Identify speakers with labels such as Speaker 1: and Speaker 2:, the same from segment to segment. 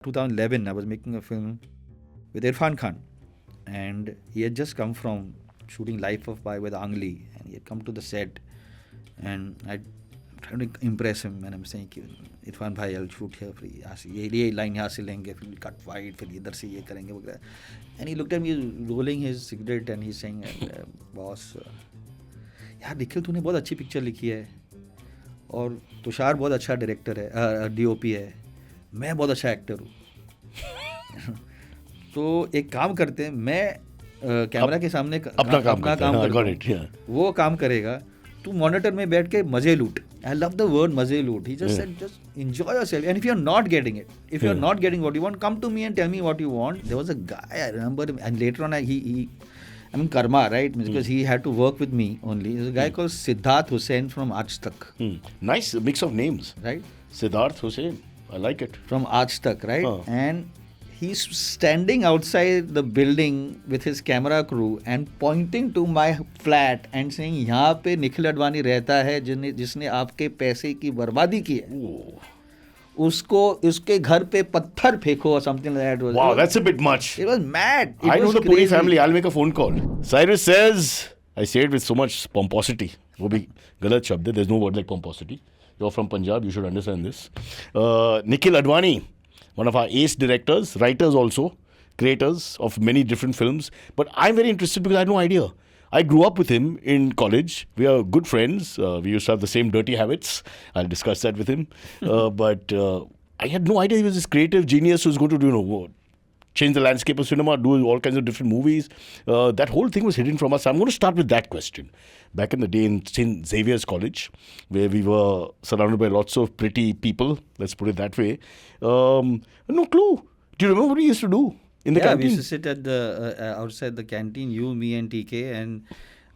Speaker 1: 2011, I was making a film with Irrfan Khan, and he had just come from shooting Life of Pi with Ang Lee, and he had come to the set, and I'm trying to impress him, and I'm saying, कि, Irfan bhai, I'll shoot here for you. ये line यहाँ से लेंगे, फिर cut wide, फिर इधर से ये करेंगे वगैरह. And he looked at me rolling his cigarette, and he's saying, boss, यार निखिल तूने बहुत अच्छी पिक्चर लिखी है, और तुषार बहुत अच्छा डायरेक्टर है, डीओपी है, मैं बहुत अच्छा एक्टर हूँ. तो एक काम करते हैं, मैं कैमरा के सामने अपना काम करता हूँ, वो काम करेगा, तू मॉनिटर में बैठ के मजे लूट. I love the word मजे लूट. He just said, just enjoy yourself, and if you're not getting it, if you're not getting what you want, come to me and tell me what you want. There was a guy, I remember him, and later on I mean karma, right? Because he had to work with me only. There's a guy called Siddharth Hussain from Aaj Tak.
Speaker 2: Nice mix of names.
Speaker 1: Right?
Speaker 2: Siddharth Hussain. I like it.
Speaker 1: From Aaj Tak, right? And he's standing outside the building with his camera crew and pointing to my flat and saying, यहाँ पे निखिल अडवाणी रहता है जिसने आपके पैसे की बर्बादी की है. उसको उसके घर पे पत्थर फेंको or something like that.
Speaker 2: Wow, that's a bit much.
Speaker 1: It was mad.
Speaker 2: I know the Puri family. I'll make a phone call. Cyrus Says, I say it with so much pomposity. वो भी गलत शब्द है. There's no word like pomposity. You're from Punjab. You should understand this. Nikhil Advani, one of our ace directors, writers also, creators of many different films. But I'm very interested because I had no idea. I grew up with him in college. We are good friends. We used to have the same dirty habits. I'll discuss that with him. But I had no idea he was this creative genius who's going to, change the landscape of cinema, do all kinds of different movies. That whole thing was hidden from us. I'm going to start with that question. Back in the day in Xaviers College, where we were surrounded by lots of pretty people, let's put it that way. No clue. Do you remember what we used to do? In the canteen?
Speaker 1: We used to sit at the outside the canteen, you, me and TK, and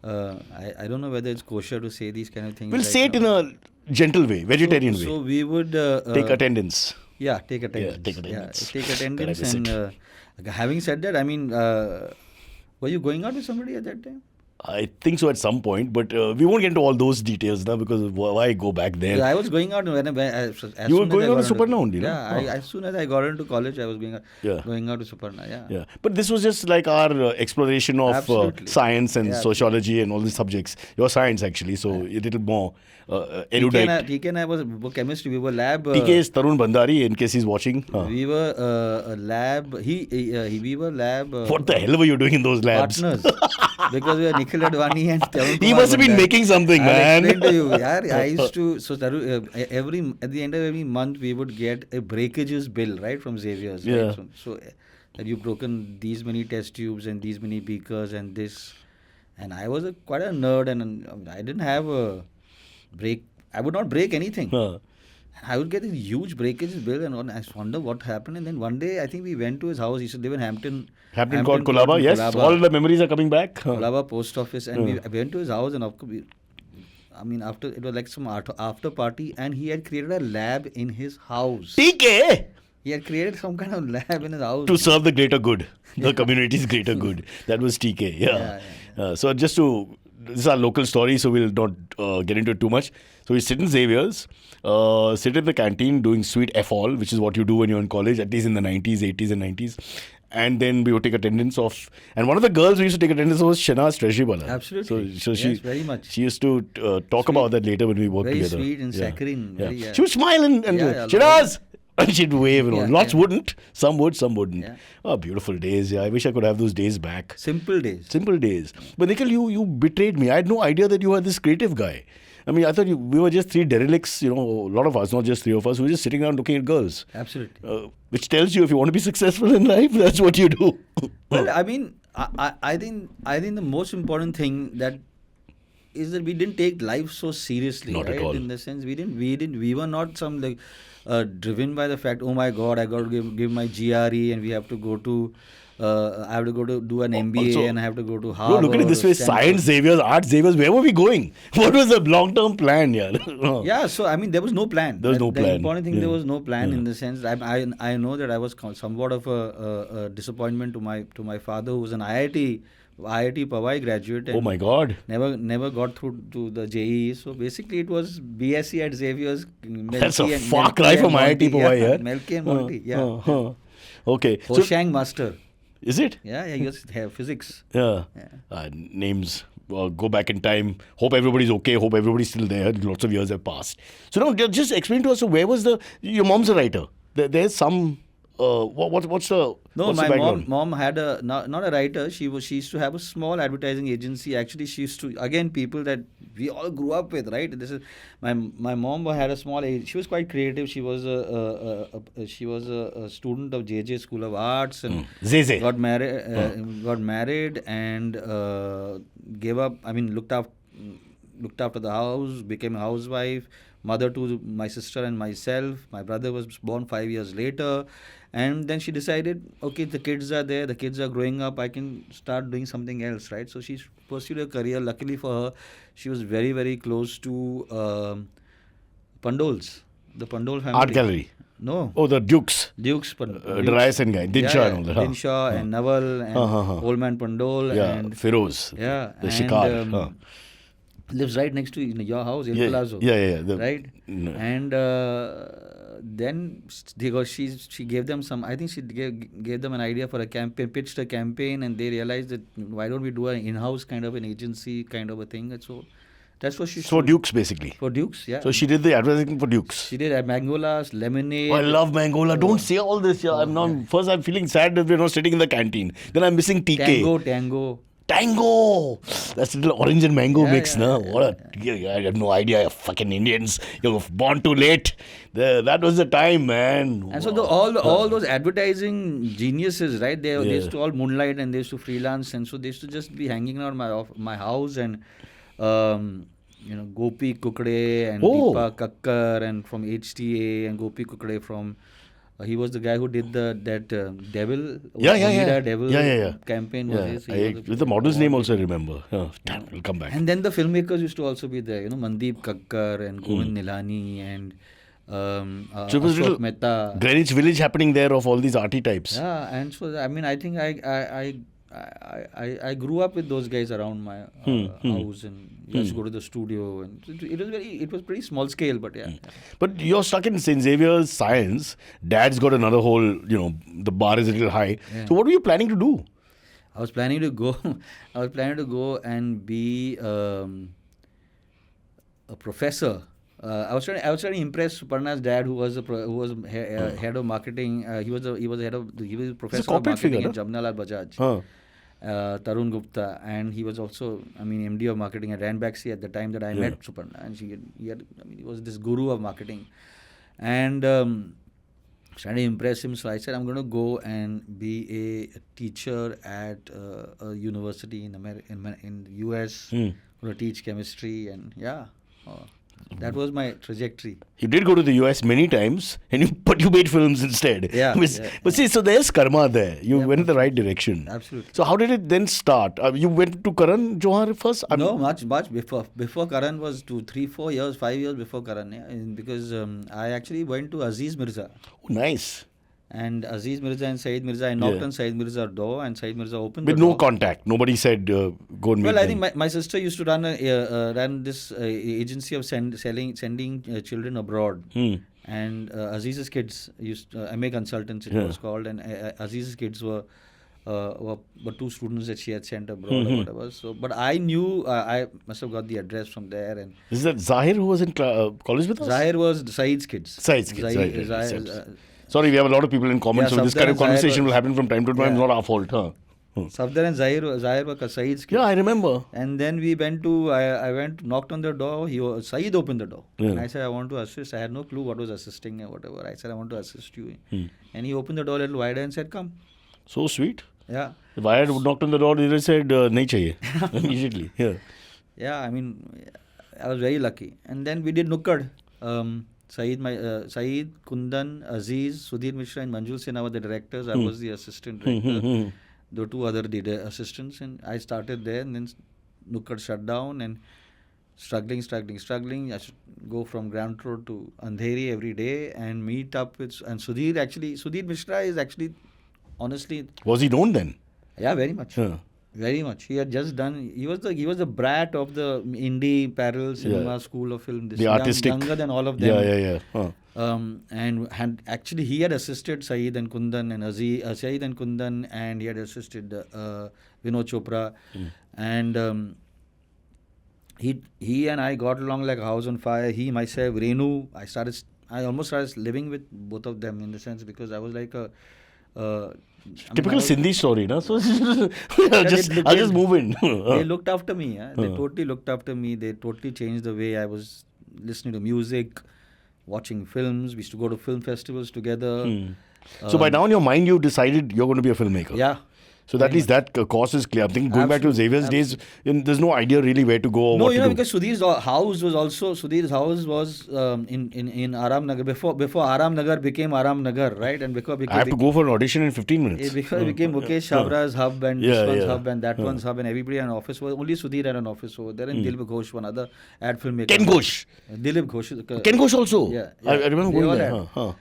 Speaker 1: I don't know whether it's kosher to say these kind of things.
Speaker 2: We'll say it in a gentle way, vegetarian way.
Speaker 1: So we would...
Speaker 2: take attendance.
Speaker 1: Yeah, take attendance.
Speaker 2: Yeah, take attendance.
Speaker 1: Yeah, take attendance. And having said that, I mean, were you going out with somebody at that time?
Speaker 2: I think so at some point, but we won't get into all those details now because why go back there?
Speaker 1: Yeah, I was going out when
Speaker 2: you were going out with Suparna only, no?
Speaker 1: Yeah, as soon as I got into college, I was going out with Suparna,
Speaker 2: yeah. But this was just like our exploration of science and sociology and all these subjects. Your science actually, so a little more erudite.
Speaker 1: TK and I was chemistry, we were lab...
Speaker 2: TK is Tarun Bandari in case he's watching.
Speaker 1: We were lab... we were lab...
Speaker 2: what the hell were you doing in those labs?
Speaker 1: Partners. Because we were Nikhil Advani and Tarun.
Speaker 2: He must have been making something, man.
Speaker 1: I'll explain to you. I used to... So, at the end of every month, we would get a breakages bill, right, from Xaviers.
Speaker 2: Yeah.
Speaker 1: Right? So that you've broken these many test tubes and these many beakers and this. And I was quite a nerd, and I didn't have a break. I would not break anything. I would get a huge breakage bill, and I wonder what happened. And then one day, I think we went to his house. He used to live in Hampton
Speaker 2: Court, Colaba. Yes, Colaba. All the memories are coming back.
Speaker 1: Colaba post office, and we went to his house, and after it was like some after party, and he had created a lab in his house.
Speaker 2: TK!
Speaker 1: He had created some kind of lab in his house
Speaker 2: to serve the greater good, the community's greater good. That was TK. Yeah. So this is our local story, so we'll not get into it too much. So we sit in Xaviers, sit in the canteen doing sweet F-all, which is what you do when you're in college, at least in the 90s, 80s and 90s. And then we would take attendance of... And one of the girls we used to take attendance of was Shanaz Treasury.
Speaker 1: Absolutely.
Speaker 2: So she,
Speaker 1: yes, very much.
Speaker 2: She used to talk about that later when we worked together.
Speaker 1: Very sweet and saccharine.
Speaker 2: Yeah. She would smile and Shanaz! And she'd wave and all. Lots wouldn't. Some would, some wouldn't. Yeah. Oh, beautiful days. Yeah, I wish I could have those days back.
Speaker 1: Simple days.
Speaker 2: But Nikhil, you betrayed me. I had no idea that you were this creative guy. I mean, I thought we were just three derelicts, a lot of us, not just three of us, who were just sitting around looking at girls.
Speaker 1: Absolutely.
Speaker 2: Which tells you if you want to be successful in life, that's what you do.
Speaker 1: Well, I mean, I think the most important thing that is that we didn't take life so seriously.
Speaker 2: Not
Speaker 1: right?
Speaker 2: at all.
Speaker 1: In the sense, we were not some like driven by the fact, oh my God, I got to give my GRE and we have to go to... I have to go to do an MBA also, and I have to go to Harvard.
Speaker 2: No, look at it this way, science Xaviers, art Xaviers, where were we going? What was the long-term plan?
Speaker 1: Yeah, so I mean, there was no plan.
Speaker 2: There was no plan.
Speaker 1: The important thing, there was no plan in the sense that I know that I was somewhat of a disappointment to my father, who was an IIT IIT Powai graduate. And
Speaker 2: Oh my God.
Speaker 1: Never got through to the JEE. So basically, it was BSc at Xaviers.
Speaker 2: That's a far cry from IIT Powai, yeah.
Speaker 1: Melky and Monty.
Speaker 2: Okay. So,
Speaker 1: Hoshang Master.
Speaker 2: is it?
Speaker 1: Yeah, he used to have physics.
Speaker 2: Yeah. Names. Go back in time. Hope everybody's okay. Hope everybody's still there. Lots of years have passed. So now, just explain to us. So where was your mom's a writer? There's some. What's the
Speaker 1: My
Speaker 2: background?
Speaker 1: mom had not a writer. She used to have a small advertising agency. Actually, she used to, again, people that we all grew up with, right? This is my mom had a small. She was quite creative. She was a student of JJ School of Arts and
Speaker 2: Zeze.
Speaker 1: got married and gave up. I mean, looked after the house, became a housewife, mother to my sister and myself. My brother was born 5 years later. And then she decided, okay, the kids are there, the kids are growing up, I can start doing something else, right? So she pursued a career. Luckily for her, she was very, very close to Pandols, the Pandol family.
Speaker 2: Art gallery.
Speaker 1: No.
Speaker 2: Oh, the Dukes.
Speaker 1: The
Speaker 2: Ryerson guy. Dinshaw and all that.
Speaker 1: Dinshaw and Naval and Old Man Pandol.
Speaker 2: Yeah,
Speaker 1: and
Speaker 2: Feroz.
Speaker 1: Yeah.
Speaker 2: The Shikar.
Speaker 1: Lives right next to your house, El Palazzo.
Speaker 2: Yeah.
Speaker 1: Right? No. And then she gave them some, I think she gave them an idea for a campaign, pitched a campaign, and they realized that why don't we do an in-house kind of an agency kind of a thing. And so that's what she
Speaker 2: So Dukes basically.
Speaker 1: For Dukes, yeah.
Speaker 2: So she did the advertising for Dukes.
Speaker 1: She did Mangolas, Lemonade.
Speaker 2: Oh, I love Mangola. Don't say all this. Yeah. I'm feeling sad that we're not sitting in the canteen. Then I'm missing TK. Tango! That's a little orange and mango mix, no? I have no idea. You're fucking Indians. You're born too late. That was the time, man.
Speaker 1: And so all those advertising geniuses, right? They used to all moonlight and they used to freelance, and so they used to just be hanging around my house and Gopi Kukre and Deepa Kakkar and from HTA and Gopi Kukre from. He was the guy who did that Devil.
Speaker 2: Devil
Speaker 1: campaign.
Speaker 2: With the model's name also I remember. Damn, we'll come back.
Speaker 1: And then the filmmakers used to also be there. Mandeep Kakkar and Govind Nilani and
Speaker 2: so it was
Speaker 1: Ashok Mehta.
Speaker 2: Greenwich Village happening there of all these arty types.
Speaker 1: Yeah, and so I mean I think I grew up with those guys around my house, and used to go to the studio, and it was pretty small scale, but yeah.
Speaker 2: But you're stuck in St. Xaviers science. Dad's got another whole, the bar is a little high. Yeah. So what were you planning to do?
Speaker 1: I was planning to go and be a professor. I was trying to impress Suparna's dad, who was head of marketing. He was a professor of marketing at Jamnalal Bajaj. Tarun Gupta, and he was also, MD of marketing at Ranbaxy at the time that I met Suparna, and he was this guru of marketing, and trying to impress him. So I said, I'm going to go and be a teacher at a university in the US, going to teach chemistry, and that was my trajectory.
Speaker 2: You did go to the US many times, but you made films instead. But see, so there's karma there. You went in the right direction.
Speaker 1: Absolutely.
Speaker 2: So how did it then start? You went to Karan Johar first?
Speaker 1: No, much before. Before Karan was 5 years before Karan. Because I actually went to Aziz Mirza.
Speaker 2: Oh, nice.
Speaker 1: And Aziz Mirza and Saeed Mirza, I knocked on Saeed Mirza's door, and Saeed Mirza opened
Speaker 2: with
Speaker 1: the door.
Speaker 2: With no contact. Nobody said, go and meet
Speaker 1: Well, I
Speaker 2: them.
Speaker 1: think my sister used to run this agency of sending children abroad. And Aziz's kids MA Consultants, it was called, and Aziz's kids were 2 students that she had sent abroad or whatever. So, but I knew I must have got the address from there. And
Speaker 2: is that Zahir who was in college with us?
Speaker 1: Zahir was Saeed's kids.
Speaker 2: Sorry, we have a lot of people in common, so this kind of conversation will happen from time to time. It's not our fault,
Speaker 1: Safdar and Zahir were Saeed's kids.
Speaker 2: Yeah, I remember.
Speaker 1: And then we went to, knocked on the door. Saeed opened the door. And I said, I want to assist. I had no clue what was assisting or whatever. I said, I want to assist you. And he opened the door a little wider and said, come.
Speaker 2: So sweet.
Speaker 1: Yeah.
Speaker 2: If I had knocked on the door, he said, nahi chahiye. Immediately.
Speaker 1: Yeah, I was very lucky. And then we did Nukkad. Saeed, Kundan, Aziz, Sudhir Mishra and Manjul Sinha were the directors. I was the assistant director. The 2 other assistants, and I started there, and then Nukkad shut down, and struggling. I should go from ground floor to Andheri every day and meet up with, and Sudhir Mishra is actually, honestly.
Speaker 2: Was he known then?
Speaker 1: Yeah, very much. Very much. He had just done. He was the brat of the indie parallel cinema school of film. This
Speaker 2: The artistic.
Speaker 1: younger than all of them.
Speaker 2: Yeah.
Speaker 1: And actually he had assisted Saeed and Kundan and Saeed and Kundan, and he had assisted Vinod Chopra, and he and I got along like a house on fire. He, myself, Renu. I almost started living with both of them in the sense because I was like a.
Speaker 2: Typical Sindhi story, no? So I'll just move in.
Speaker 1: They looked after me. They totally looked after me. They totally changed the way I was listening to music, watching films. We used to go to film festivals together.
Speaker 2: So by now in your mind, you've decided you're going to be a filmmaker.
Speaker 1: Yeah.
Speaker 2: So at least that course is clear. I'm thinking going back to Xaviers days, there's no idea really where to go or
Speaker 1: No,
Speaker 2: what to do.
Speaker 1: because Sudhir's house was in Aram Nagar before Aram Nagar became Aram Nagar, right? And because
Speaker 2: I have to go for an audition in 15 minutes.
Speaker 1: it became Mukesh Chabra's hub and this one's hub and that one's hub, and everybody had an office. Only Sudhir had an office over there, and Dilip Ghosh, one other ad filmmaker.
Speaker 2: Ken Ghosh.
Speaker 1: Dilip Ghosh.
Speaker 2: Ken Ghosh also.
Speaker 1: Yeah.
Speaker 2: I remember
Speaker 1: They
Speaker 2: going
Speaker 1: all
Speaker 2: there.
Speaker 1: had.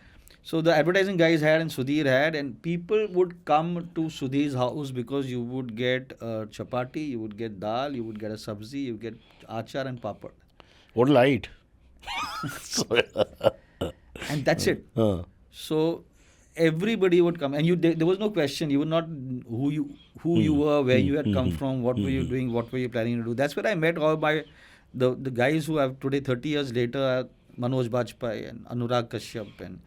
Speaker 1: So the advertising guys had and Sudhir had, and people would come to Sudhir's house because you would get chapati, you would get dal, you would get a sabzi, you would get achar and papad.
Speaker 2: What a light.
Speaker 1: And that's it. So everybody would come, and there was no question. You were not who you were, where you had come from, what were you doing, what were you planning to do. That's where I met all the guys who have today 30 years later, Manoj Bajpayee and Anurag Kashyap and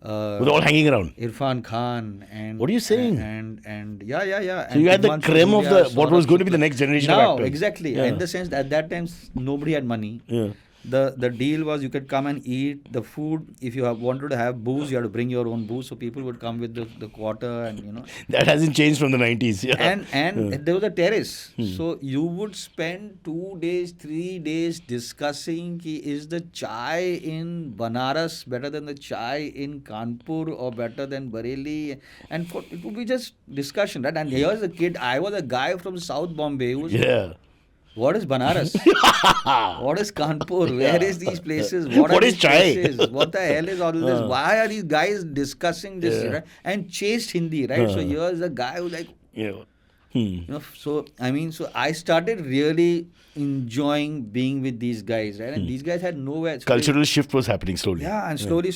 Speaker 2: We're all hanging around.
Speaker 1: Irrfan Khan and
Speaker 2: what are you saying?
Speaker 1: And yeah.
Speaker 2: So you had the creme of what was going to be the next generation of actors.
Speaker 1: Exactly. In the sense that at that time nobody had money.
Speaker 2: Yeah.
Speaker 1: The deal was you could come and eat the food. If you wanted to have booze, you had to bring your own booze. So people would come with the quarter and
Speaker 2: That hasn't changed from the 90s. Yeah.
Speaker 1: And there was a terrace. So you would spend 2 days, 3 days discussing is the chai in Banaras better than the chai in Kanpur or better than Bareilly, and it would be just discussion, right? And here's a kid. I was a guy from South Bombay who was what is Banaras? What is Kanpur? Where is these places? What is
Speaker 2: chai?
Speaker 1: Places? What the hell is all this? Why are these guys discussing this? Right? And chased Hindi, right? So here's a guy who's like, so I started really enjoying being with these guys, right? And these guys had nowhere. So
Speaker 2: cultural shift was happening slowly.
Speaker 1: Yeah, and slowly,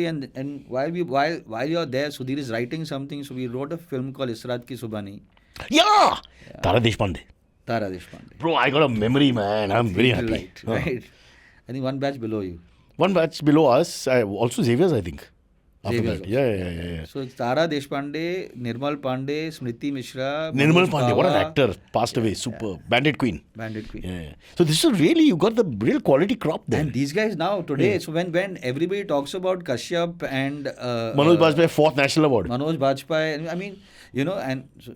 Speaker 1: and while you're there, Sudhir is writing something. So we wrote a film called Israt Ki Subani.
Speaker 2: Yeah. Tara Deshpande.
Speaker 1: Bro,
Speaker 2: I got a memory, man. I'm very happy.
Speaker 1: Right. I think one batch below you.
Speaker 2: One batch below us. Also Xaviers, I think. After
Speaker 1: Xaviers
Speaker 2: that. Yeah.
Speaker 1: So it's Tara Deshpande, Nirmal Pandey, Smriti Mishra.
Speaker 2: Nirmal Pandey, what an actor. Passed away. Super. Bandit Queen.
Speaker 1: Yeah.
Speaker 2: So this is really, you got the real quality crop there.
Speaker 1: And these guys now, today, so when everybody talks about Kashyap and
Speaker 2: Manoj Bajpayee, 4th National Award.
Speaker 1: Manoj Bajpayee, I mean, and so,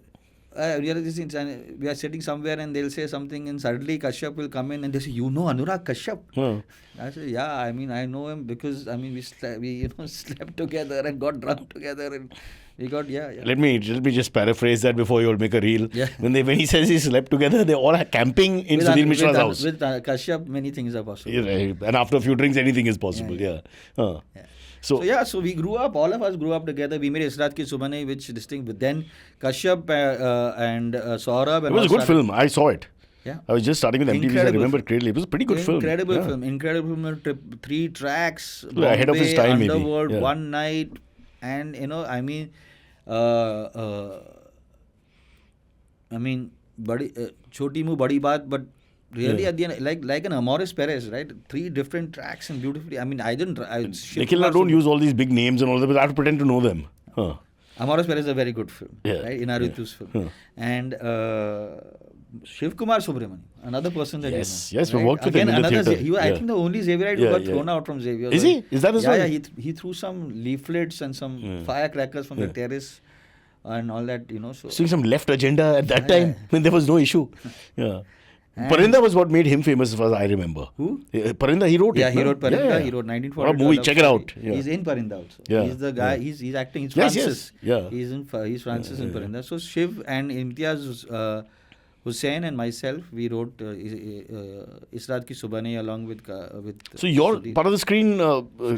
Speaker 1: we are sitting somewhere and they'll say something and suddenly Kashyap will come in and they say, Anurag Kashyap? I say, yeah, I know him because we slept together and got drunk together and we got Let me just paraphrase that before you all make a reel. Yeah. When he says he slept together, they all are camping in Sudhir Mishra's house. With Kashyap, many things are possible.
Speaker 2: Yeah, right. And after a few drinks, anything is possible. Yeah.
Speaker 1: So we grew up, all of us grew up together. We made Israt Ki Subani, which distinct. But then Kashyap and Saurabh.
Speaker 2: It was a good film. I saw it.
Speaker 1: Yeah.
Speaker 2: I was just starting with MTV. I remember it clearly. It was a pretty good film.
Speaker 1: Incredible film. 3 tracks.
Speaker 2: Bombay, ahead of his time,
Speaker 1: Underworld,
Speaker 2: maybe.
Speaker 1: One Night. And, Choti Mu Badi Baat, but really at the end, like an Amores Perez, right? 3 different tracks and beautifully.
Speaker 2: Nikhil, I don't use all these big names and all that, but I have to pretend to know them.
Speaker 1: Amores Perez is a very good film, right? Inarritu's film. And Shiv Kumar Subramanian, another person that
Speaker 2: yes,
Speaker 1: you know.
Speaker 2: Yes, we worked with him in the theatre.
Speaker 1: I think the only Xavier who got thrown out from Xavier.
Speaker 2: Is he? Is that his
Speaker 1: story? Yeah, he threw some leaflets and some firecrackers from the terrace and all that, So
Speaker 2: some left agenda at that time when there was no issue. Yeah. Parinda was what made him famous, as far as I remember.
Speaker 1: Who?
Speaker 2: Parinda, he wrote it.
Speaker 1: Yeah, he wrote Parinda. Yeah. He wrote 1940.
Speaker 2: What a movie, check it out. Yeah.
Speaker 1: He's in Parinda also.
Speaker 2: Yeah.
Speaker 1: He's the guy, he's acting, he's Francis.
Speaker 2: Yes.
Speaker 1: Yeah. He's Francis in Parinda. So Shiv and Imtiaz Hussain and myself, we wrote Israt Ki Subani along with
Speaker 2: so you're
Speaker 1: Sudhir.
Speaker 2: Part of the screen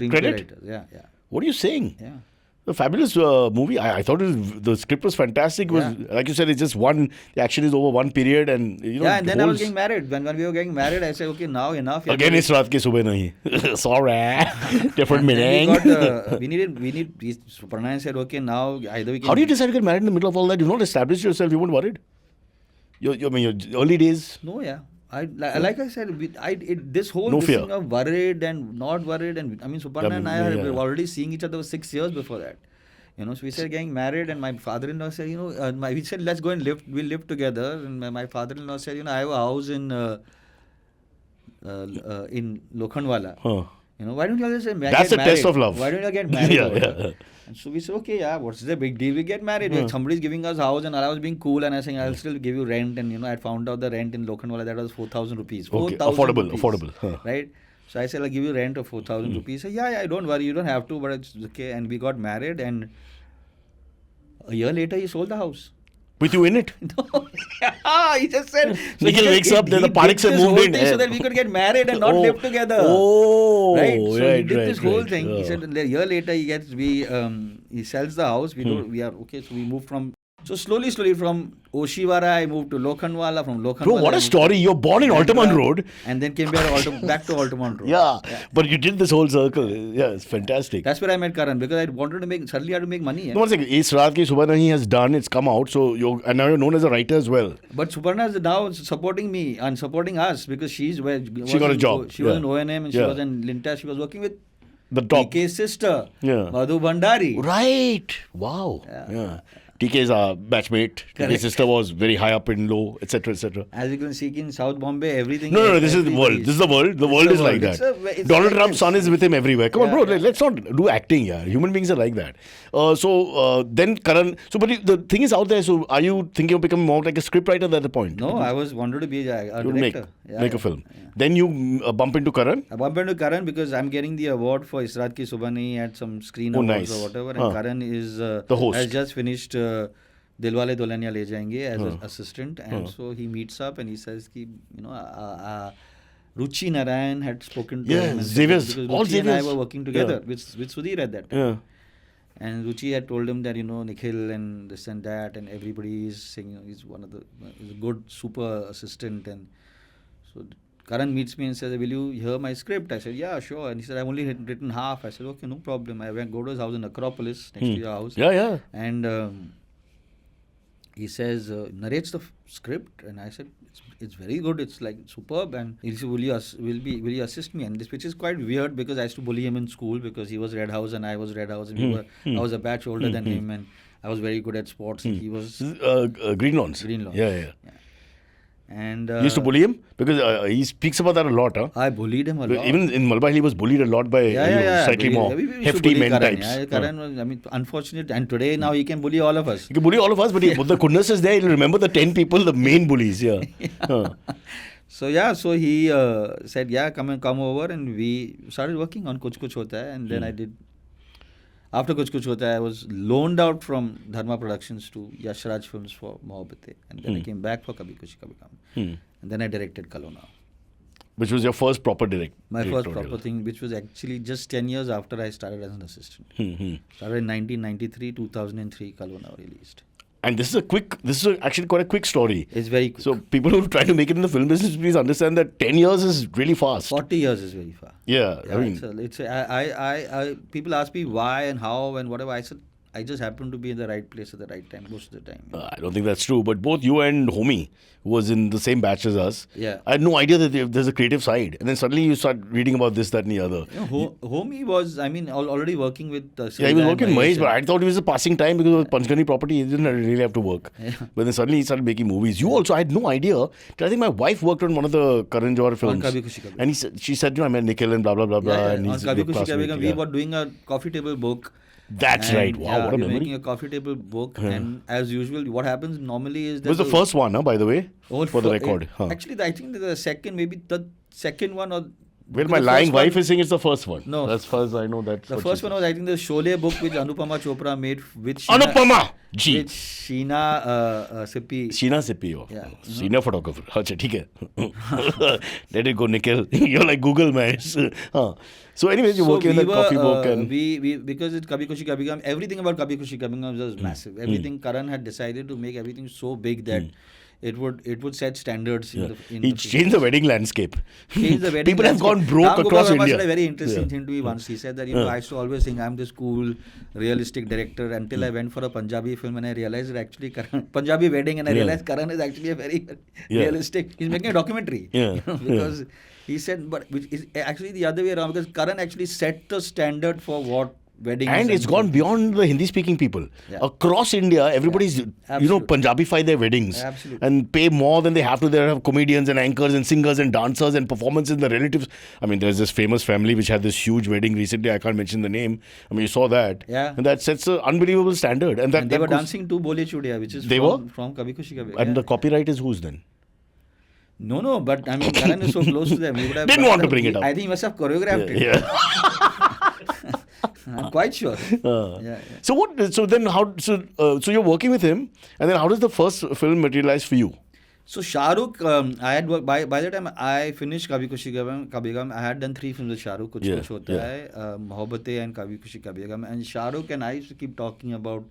Speaker 2: credit?
Speaker 1: Yeah.
Speaker 2: What are you saying?
Speaker 1: Yeah.
Speaker 2: A fabulous movie. I thought the script was fantastic. It was like you said, it's just one. The action is over one period, and
Speaker 1: and then I was getting married. When we were getting married, I said, okay, now enough.
Speaker 2: Again, it's raat ke subah nahi. Sorry, different meaning.
Speaker 1: We need. Suparna said, okay, now either we can.
Speaker 2: How do you decide to get married in the middle of all that? You've not established yourself. You weren't worried. Your early days.
Speaker 1: No, yeah. Like I said, this whole thing of worried and not worried, and I mean, Suparna and I were already seeing each other 6 years before that. So we started getting married, and my father-in-law said, we said, let's go and we'll live together. And my father-in-law said, I have a house in Lokhandwala. Why don't you all just get married?
Speaker 2: That's a test of love.
Speaker 1: Why don't you get married? And so we said, okay, what's the big deal? We get married. Somebody's giving us a house, and I was being cool, and I was saying, I'll still give you rent. And, I found out the rent in Lokhandwala, that was 4,000 rupees.
Speaker 2: Okay, affordable.
Speaker 1: Right? So I said, I'll give you rent of 4,000 rupees. He said, yeah, don't worry, you don't have to, but it's okay. And we got married, and a year later, he sold the house.
Speaker 2: With you in it?
Speaker 1: No. He just said... So
Speaker 2: Nikhil wakes up, then the Panics have moved in.
Speaker 1: So that we could get married and not live together.
Speaker 2: Oh,
Speaker 1: right. So he did this whole thing. He said a year later he sells the house. We are okay. So we moved from... So slowly from Oshiwara, I moved to Lokhandwala. From Lokhandwala...
Speaker 2: Bro, what a story. You're born in Altamont Road.
Speaker 1: And then came back to Altamont Road.
Speaker 2: Yeah. But you did this whole circle. Yeah, it's fantastic.
Speaker 1: That's where I met Karan, because I wanted to suddenly I had to make money.
Speaker 2: No, one second. Is Raat Ki Subah Nahi has done, it's come out, so and now you're known as a writer as well.
Speaker 1: But Suparna is now supporting me and supporting us, because she
Speaker 2: got a job.
Speaker 1: She was in O&M and she was in Linta. She was working with
Speaker 2: the top.
Speaker 1: TK's sister, Madhu Bhandari.
Speaker 2: Right. Wow. Yeah. TK is our batchmate. TK's sister was very high up in low, etc., etc.
Speaker 1: As you can see in South Bombay, everything.
Speaker 2: No, this is the world. This is the world. The world is like that. Donald Trump's son is with him everywhere. Come on, bro. Let's not do acting, yeah. Human beings are like that. Then Karan. So, but the thing is out there. So, are you thinking of becoming more like a scriptwriter at the point?
Speaker 1: No, I wanted to be a director.
Speaker 2: Make a film. Yeah. Then you bump into Karan.
Speaker 1: I bump into Karan because I'm getting the award for Raat Ki Subah Nahi at some screen awards or whatever. And Karan is
Speaker 2: the host.
Speaker 1: Has just finished Dilwale Dulhania Le Jayenge as an assistant, and so he meets up and he says ki, Ruchi Narayan had spoken to him.
Speaker 2: Xaviers.
Speaker 1: Because Ruchi and I were working together with Sudhir at that time. Yeah. And Ruchi had told him that, Nikkhil and this and that, and everybody is saying he's a good super assistant. And so Karan meets me and says, will you hear my script? I said, yeah, sure. And he said, I've only written half. I said, okay, no problem. I went go to his house in Acropolis, next to your house.
Speaker 2: Yeah.
Speaker 1: And he says, narrates the script, and I said, it's very good. It's like superb. And he said, will you assist me? And which is quite weird, because I used to bully him in school because he was Red House and I was Red House, and I was a batch older than him, and I was very good at sports. And he was
Speaker 2: Green Lawns. Yeah.
Speaker 1: And
Speaker 2: you used to bully him? Because he speaks about that a lot. Huh?
Speaker 1: I bullied him a lot.
Speaker 2: Even in Malbah, he was bullied a lot by slightly more hefty men types.
Speaker 1: Karan was, unfortunate. And today, now he can bully all of us.
Speaker 2: He can bully all of us, but the goodness is there. He'll remember the 10 people, the main bullies. Yeah.
Speaker 1: So he said, come over. And we started working on Kuch Hota Hai. And then I did. After Kuch Hota Hai, I was loaned out from Dharma Productions to Yash Raj Films for Mohabbatein. And then I came back for Kabhi Khushi Kabhi Gham. And then I directed Kal Ho Na Ho.
Speaker 2: Which was your first proper
Speaker 1: My first proper thing, which was actually just 10 years after I started as an assistant. Started in 1993, 2003, Kal Ho Na Ho released.
Speaker 2: And this is actually quite a quick story.
Speaker 1: It's very quick.
Speaker 2: So people who try to make it in the film business, please understand that 10 years is really fast.
Speaker 1: 40 years is very fast.
Speaker 2: Yeah. I
Speaker 1: mean, people ask me why and how and whatever. I said, I just happened to be in the right place at the right time most of the time.
Speaker 2: I don't think that's true. But both you and Homie, who was in the same batch as us, I had no idea that there's a creative side. And then suddenly you start reading about this, that and the other.
Speaker 1: Homie was, already working with...
Speaker 2: he was working with Mahesh, but I thought it was a passing time because it was Panchgani property. He didn't really have to work. Yeah. But then suddenly he started making movies. You also, I had no idea. I think my wife worked on one of the Karan Johar films.
Speaker 1: On Kabhi Khushi Kabhi.
Speaker 2: And she said, I met Nikkhil and blah, blah, blah, blah. And
Speaker 1: on Kabhi Khushi Kabhi, we were doing a coffee table book.
Speaker 2: That's right. Wow, what a memory.
Speaker 1: Making a coffee table book, and as usual, what happens normally is that...
Speaker 2: It was the first one, by the way, for the record.
Speaker 1: Actually, I think the second one or...
Speaker 2: Well, my lying wife is saying it's the first one.
Speaker 1: No.
Speaker 2: As far as I know, that's
Speaker 1: the first one was, I think, the Sholay book which Anupama Chopra made with
Speaker 2: Anupama! G.
Speaker 1: With Sheena Sippy.
Speaker 2: Sheena Sippy.
Speaker 1: Yeah.
Speaker 2: Senior photographer. अच्छा ठीक है. Let it go, Nikhil. You're like Google, man. So anyways, you're working in that coffee book and...
Speaker 1: We because it's Kabhi Khushi Kabhie Gham, everything about Kabhi Khushi Kabhie Gham was massive. Everything Karan had decided to make everything so big that it would set standards in
Speaker 2: He changed the wedding landscape.
Speaker 1: Changed the wedding
Speaker 2: People have gone broke
Speaker 1: Ram
Speaker 2: across
Speaker 1: Gopal Verma
Speaker 2: India.
Speaker 1: said a very interesting thing to me once. He said that, I used to always think I'm this cool, realistic director until I went for a Punjabi film and I realized that actually Punjabi wedding, and I realized Karan is actually a very realistic. He's making a documentary. Because he said, but which is actually the other way around, because Karan actually set the standard for what weddings.
Speaker 2: And it's gone beyond the Hindi-speaking people. Across India, everybody's, Punjabi-fy their weddings.
Speaker 1: Absolutely.
Speaker 2: And pay more than they have to. They have comedians and anchors and singers and dancers and performances. The relatives. I mean, there's this famous family which had this huge wedding recently. I can't mention the name. I mean, you saw that.
Speaker 1: Yeah.
Speaker 2: And that sets an unbelievable standard. And
Speaker 1: they were dancing to Bole Chudiya, which is from Kabhi Khushi Kabhie.
Speaker 2: And the copyright is whose then?
Speaker 1: No, but I mean, Karan is so close to them. He would have
Speaker 2: Didn't want to bring it up.
Speaker 1: I think he must have choreographed it.
Speaker 2: Yeah.
Speaker 1: I'm quite sure.
Speaker 2: So what? So then how? So you're working with him, and then how does the first film materialize for you?
Speaker 1: So Shahrukh, I had worked by the time I finished Kabhi Khushi Kabhie Gham, I had done 3 films with Shahrukh, Kuch Hota Hai, Mohabbatein and Kabhi Khushi Kabhie Gham. And Shahrukh and I used to keep talking about,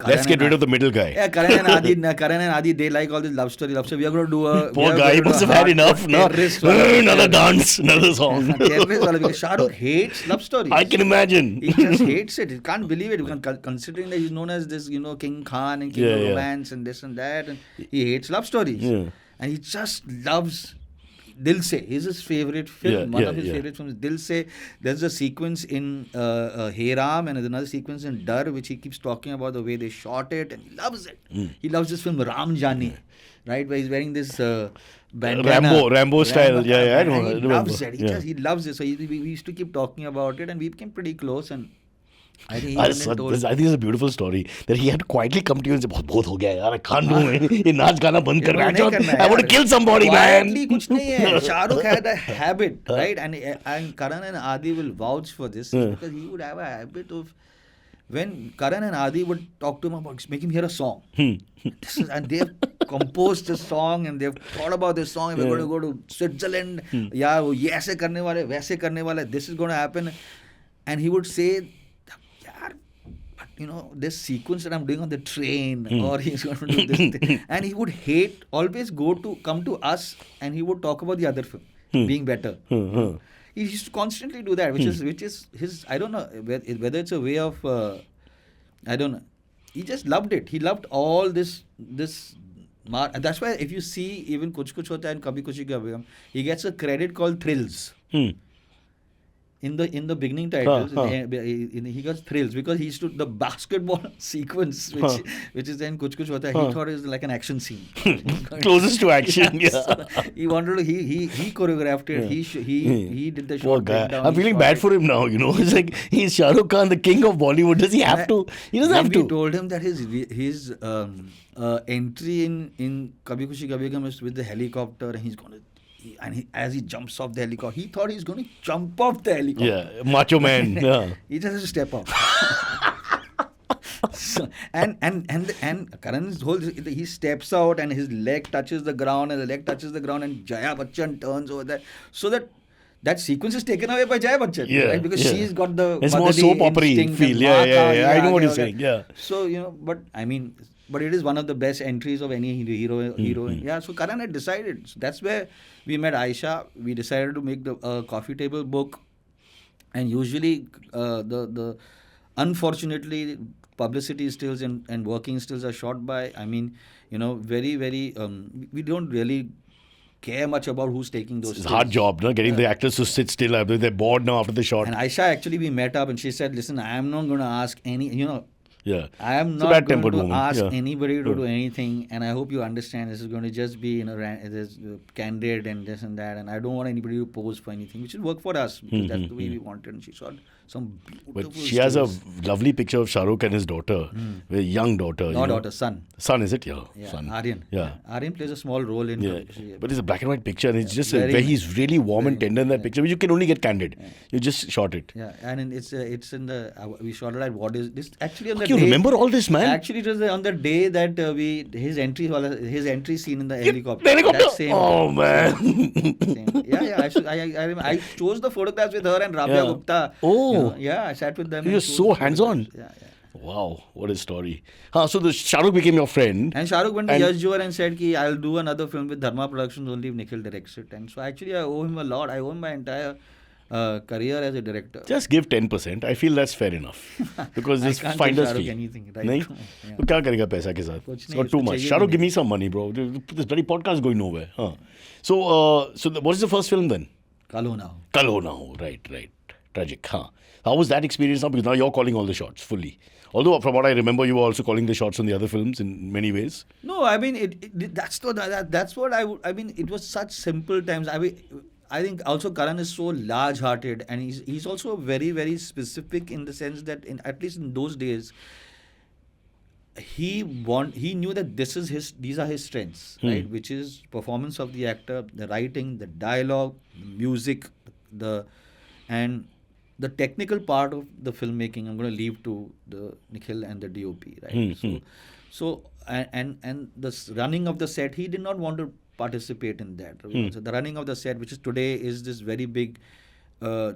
Speaker 2: Let's get rid of the middle guy.
Speaker 1: Yeah, Karan and Adi, they like all this love story. We are going to do a...
Speaker 2: Poor guy, he must have had enough. No? Another dance, another song.
Speaker 1: Shahrukh hates love stories.
Speaker 2: I can imagine.
Speaker 1: He just hates it. He can't believe it. Considering that he's known as this, King Khan and King of Romance and this and that. And he hates love stories. Yeah. And he just loves... Dil Se is his favorite film. One of his favorite films. Dil Se. There's a sequence in Hey Ram and there's another sequence in Dar which he keeps talking about the way they shot it, and he loves it. He loves this film Ram Jani, right, where he's wearing this bandana.
Speaker 2: Rambo style. I know.
Speaker 1: He loves it. He loves it. So we used to keep talking about it, and we became pretty close. And I think
Speaker 2: it's a beautiful story that he had quietly come to you and said, "बहुत हो गया यार, I can't do it. ये नाच गाना बंद कर रहा है. I want to kill somebody, man."
Speaker 1: कुछ नहीं है. Shahrukh had a habit, right? And Karan and Adi will vouch for this because he would have a habit of, when Karan and Adi would talk to him about, make him hear a song. And they have composed a song and they have thought about this song, and we're going to go to Switzerland. Yeah, ये ऐसे करने वाले, वैसे करने वाले. This is going to happen. And he would say, this sequence that I'm doing on the train, or he's going to do this thing. And he would always come to us, and he would talk about the other film being better. He used to constantly do that, which is his, I don't know whether it's a way of, I don't know. He just loved it. He loved all this. That's why if you see even Kuch Hota and Kabhi Khushi Kabhie Gham, he gets a credit called Thrills. In the beginning titles, he got thrills because he used to, the basketball sequence, which is then Kuch Hota, he thought it was like an action scene.
Speaker 2: Closest to action,
Speaker 1: So he wanted to, he choreographed it, he did the shot breakdown.
Speaker 2: I'm feeling bad for him now, It's like, he's Shahrukh Khan, the king of Bollywood. Does he have to? He doesn't have to.
Speaker 1: We told him that his entry in Kabhi Khushi Kabhie Gham is with the helicopter, and he's going to, as he jumps off the helicopter, he thought he's going to jump off the helicopter.
Speaker 2: Yeah, macho man.
Speaker 1: He just has to step off. And Karan's whole, he steps out and his leg touches the ground, and Jaya Bachchan turns over there, so that sequence is taken away by Jaya Bachchan, right? Because she's got the
Speaker 2: it's more soap opera feel. Yeah. I know what you're saying. Yeah.
Speaker 1: So but it is one of the best entries of any heroine. Yeah, so Karan had decided. So that's where we met Aisha. We decided to make the coffee table book. And usually, unfortunately, publicity stills and working stills are shot by, very, very, we don't really care much about who's taking those
Speaker 2: It's a hard job, getting the actors to sit still. They're bored now after the shot.
Speaker 1: And Aisha, actually, we met up and she said, listen, I am not going to ask any,
Speaker 2: Yeah.
Speaker 1: I am not going to ask anybody to do anything, and I hope you understand this is going to just be, candid and this and that, and I don't want anybody to pose for anything, which will work for us because that's the way we wanted. And she some
Speaker 2: But
Speaker 1: beautiful
Speaker 2: she has a
Speaker 1: stories.
Speaker 2: lovely picture of Shahrukh and his daughter, a young daughter.
Speaker 1: No daughter, son.
Speaker 2: Son, is it? Yeah,
Speaker 1: Yeah,
Speaker 2: son.
Speaker 1: Aryan.
Speaker 2: Yeah.
Speaker 1: Aryan plays a small role in
Speaker 2: Yeah,
Speaker 1: Kabhi.
Speaker 2: but it's a black and white picture, and it's just
Speaker 1: very
Speaker 2: where
Speaker 1: nice.
Speaker 2: he's really warm and
Speaker 1: Very
Speaker 2: tender in that
Speaker 1: nice,
Speaker 2: picture, which you can only get candid. You just shot it.
Speaker 1: Yeah, and it's in the we shot it at what is this actually on the
Speaker 2: You
Speaker 1: day.
Speaker 2: remember all this, man?
Speaker 1: Actually, it was on the day that his entry scene in the helicopter.
Speaker 2: The helicopter?
Speaker 1: That same
Speaker 2: Oh,
Speaker 1: day.
Speaker 2: man.
Speaker 1: Same. Yeah. I remember. I chose the photographs with her and Rabia
Speaker 2: Yeah.
Speaker 1: Gupta.
Speaker 2: Oh.
Speaker 1: Yeah, I sat with them.
Speaker 2: You're
Speaker 1: and chose
Speaker 2: so
Speaker 1: the
Speaker 2: hands-on.
Speaker 1: photographs. Yeah.
Speaker 2: Wow, what a story. So the Shahrukh became your friend.
Speaker 1: And Shahrukh went to
Speaker 2: And-
Speaker 1: Yash Johar and said, "Ki I'll do another film with Dharma Productions only if Nikhil directs it." And so actually, I owe him a lot. I owe him my entire career as a director.
Speaker 2: Just give 10%. I feel that's fair enough. Because
Speaker 1: I
Speaker 2: this
Speaker 1: can't
Speaker 2: finder's
Speaker 1: give Shahrukh
Speaker 2: fee.
Speaker 1: anything, right?
Speaker 2: नहीं?
Speaker 1: Yeah.
Speaker 2: तो क्या करेगा पैसा के साथ?
Speaker 1: कुछ
Speaker 2: It's
Speaker 1: नहीं,
Speaker 2: got too
Speaker 1: उसको
Speaker 2: much.
Speaker 1: चाहिए
Speaker 2: Shahrukh,
Speaker 1: भी
Speaker 2: give me some money, bro. This bloody podcast is going nowhere. So what is the first film then?
Speaker 1: Kal Ho Na Ho.
Speaker 2: Kal Ho Naa Ho. Right. Tragic. How was that experience now? Because now you're calling all the shots fully. Although from what I remember, you were also calling the shots on the other films in many ways.
Speaker 1: No, I mean that's what I mean. It was such simple times. I think also Karan is so large-hearted, and he's also very, very specific in the sense that at least in those days, he knew that these are his strengths, right? Which is performance of the actor, the writing, the dialogue, the music, and the technical part of the filmmaking. I'm going to leave to the Nikhil and the DOP, right? So and the running of the set, he did not want to participate in that. So the running of the set, which is today, is this very big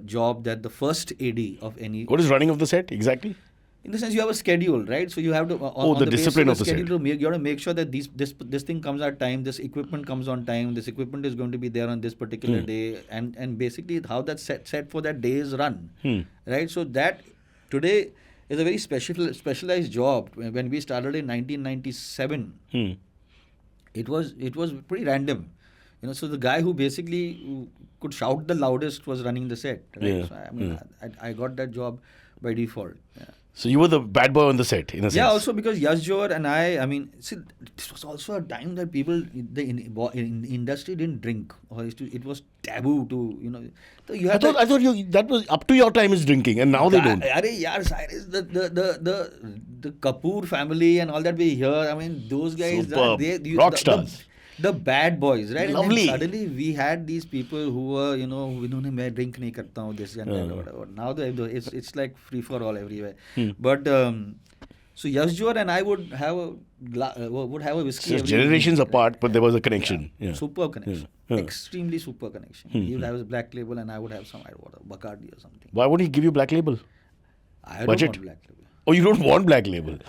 Speaker 1: job that the first AD of any.
Speaker 2: What is running of the set exactly?
Speaker 1: In the sense, you have a schedule, right? So you have to
Speaker 2: the discipline of the
Speaker 1: schedule
Speaker 2: set.
Speaker 1: you have to make sure that this thing comes at time, this equipment comes on time, this equipment is going to be there on this particular day, and basically how that set for that day is run, right? So that today is a very specialized job. When we started in 1997, it was pretty random, So the guy who basically could shout the loudest was running the set, right?
Speaker 2: Yeah.
Speaker 1: So I mean, I got that job by default. Yeah.
Speaker 2: So you were the bad boy on the set, in a sense.
Speaker 1: Yeah, also because Yash Johar and I mean, see, this was also a time that people in the industry didn't drink, or it was taboo to, So you
Speaker 2: I
Speaker 1: had
Speaker 2: thought that was up to your time is drinking, and now they don't.
Speaker 1: Cyrus, the Kapoor family and all that we hear. I mean, those guys,
Speaker 2: Superb. Rock stars.
Speaker 1: The bad boys, right?
Speaker 2: Lovely.
Speaker 1: And then suddenly we had these people who were, इन्होंने मैं drink नहीं करता हूँ, this and that, whatever. Now it's like free for all everywhere. But so Yash Johar and I would have a whiskey.
Speaker 2: So
Speaker 1: every
Speaker 2: generations
Speaker 1: evening.
Speaker 2: apart, but there was a connection.
Speaker 1: Yeah.
Speaker 2: Yeah.
Speaker 1: Super connection.
Speaker 2: Yeah.
Speaker 1: Extremely super connection. He would have his black label and I would have some, Bacardi or something.
Speaker 2: Why would he give you black label?
Speaker 1: I
Speaker 2: Budget?
Speaker 1: don't want black label.
Speaker 2: Oh, you don't want black label.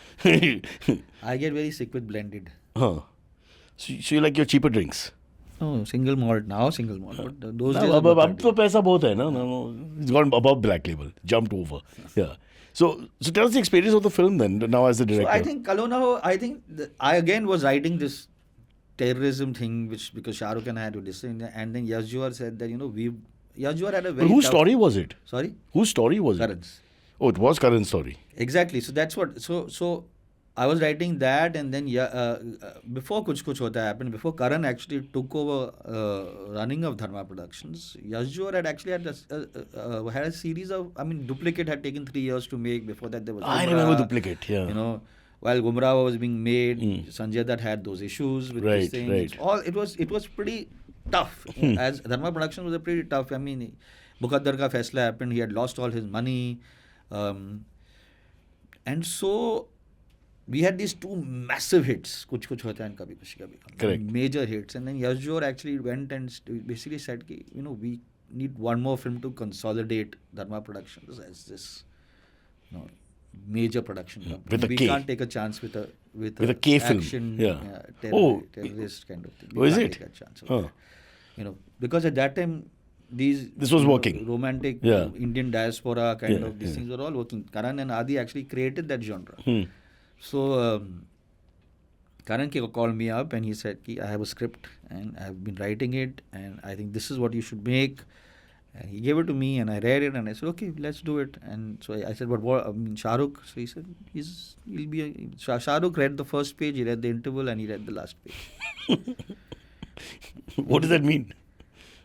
Speaker 1: I get very sick with blended.
Speaker 2: So you like your cheaper drinks?
Speaker 1: Oh, single malt. Now single malt. But those days
Speaker 2: अब
Speaker 1: of
Speaker 2: अब
Speaker 1: Bacardi.
Speaker 2: तो पैसा बहुत है ना. No. It's gone above black label, jumped over. Yeah. So tell us the experience of the film then. Now as the director.
Speaker 1: So I think Kal Ho Na Ho, I again was writing this terrorism thing, because Shahrukh and I had to listen, and then Yash Johar said that Yash Johar had a very
Speaker 2: But whose
Speaker 1: tough-
Speaker 2: story was it?
Speaker 1: Sorry,
Speaker 2: Whose story was it?
Speaker 1: Karan's.
Speaker 2: Oh, it was Karan's story.
Speaker 1: Exactly. So that's what. So I was writing that, and then before Kuch Hota happened, before Karan actually took over running of Dharma Productions, Yash Johar had actually had a series of. I mean, Duplicate had taken 3 years to make. Before that, there was.
Speaker 2: I
Speaker 1: Gumrah,
Speaker 2: remember Duplicate. Yeah.
Speaker 1: While Gumrah was being made, Sanjay Dutt had those issues with this thing.
Speaker 2: Right.
Speaker 1: It was pretty tough. As Dharma Productions was a pretty tough. I mean, Muqaddar ka faisla happened. He had lost all his money, and so we had these 2 massive hits, Kuch Hota and Kabhi Khushi Kabhi Gham.
Speaker 2: Correct.
Speaker 1: Major hits. And then Yash Johar actually went and basically said, we need one more film to consolidate Dharma Productions as this major production company.
Speaker 2: With a
Speaker 1: we
Speaker 2: K.
Speaker 1: can't take a chance with a
Speaker 2: K film.
Speaker 1: action,
Speaker 2: Yeah.
Speaker 1: terrorist kind of thing.
Speaker 2: Oh,
Speaker 1: We
Speaker 2: is
Speaker 1: can't
Speaker 2: it?
Speaker 1: take a chance of
Speaker 2: Huh.
Speaker 1: that. Because at that time,
Speaker 2: This was working.
Speaker 1: romantic Indian diaspora kind of these things were all working. Karan and Adi actually created that genre. So Karan called me up and he said, I have a script and I have been writing it and I think this is what you should make. And he gave it to me and I read it and I said, okay, let's do it. And so I said, but what? Shahrukh. So he said, Shahrukh read the first page, he read the interval and he read the last page.
Speaker 2: What does that mean?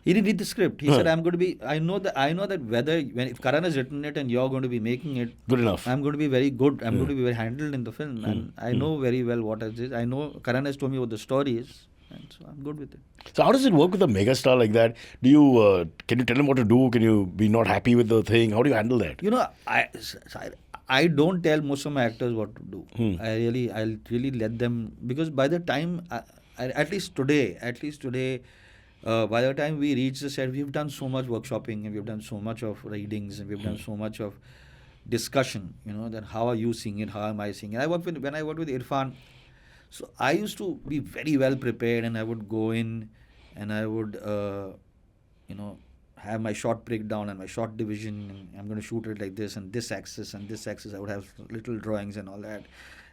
Speaker 1: He didn't read the script. He said, "I'm going to be. I know that whether if Karan has written it and you're going to be making it,
Speaker 2: Good enough.
Speaker 1: I'm going to be very good. I'm going to be very handled in the film, and I know very well what it is. I know Karan has told me what the story is, and so I'm good with it."
Speaker 2: So how does it work with a megastar like that? Do you can you tell him what to do? Can you be not happy with the thing? How do you handle that?
Speaker 1: You know, I don't tell most of my actors what to do. I'll really let them, because by the time at least today, by the time we reach the set, we've done so much workshopping and we've done so much of readings and we've done so much of discussion. You know, that how are you seeing it? How am I seeing it? When I worked with Irrfan, so I used to be very well prepared, and I would go in and I would have my shot breakdown and my shot division, and I'm going to shoot it like this and this axis and this axis. I would have little drawings and all that.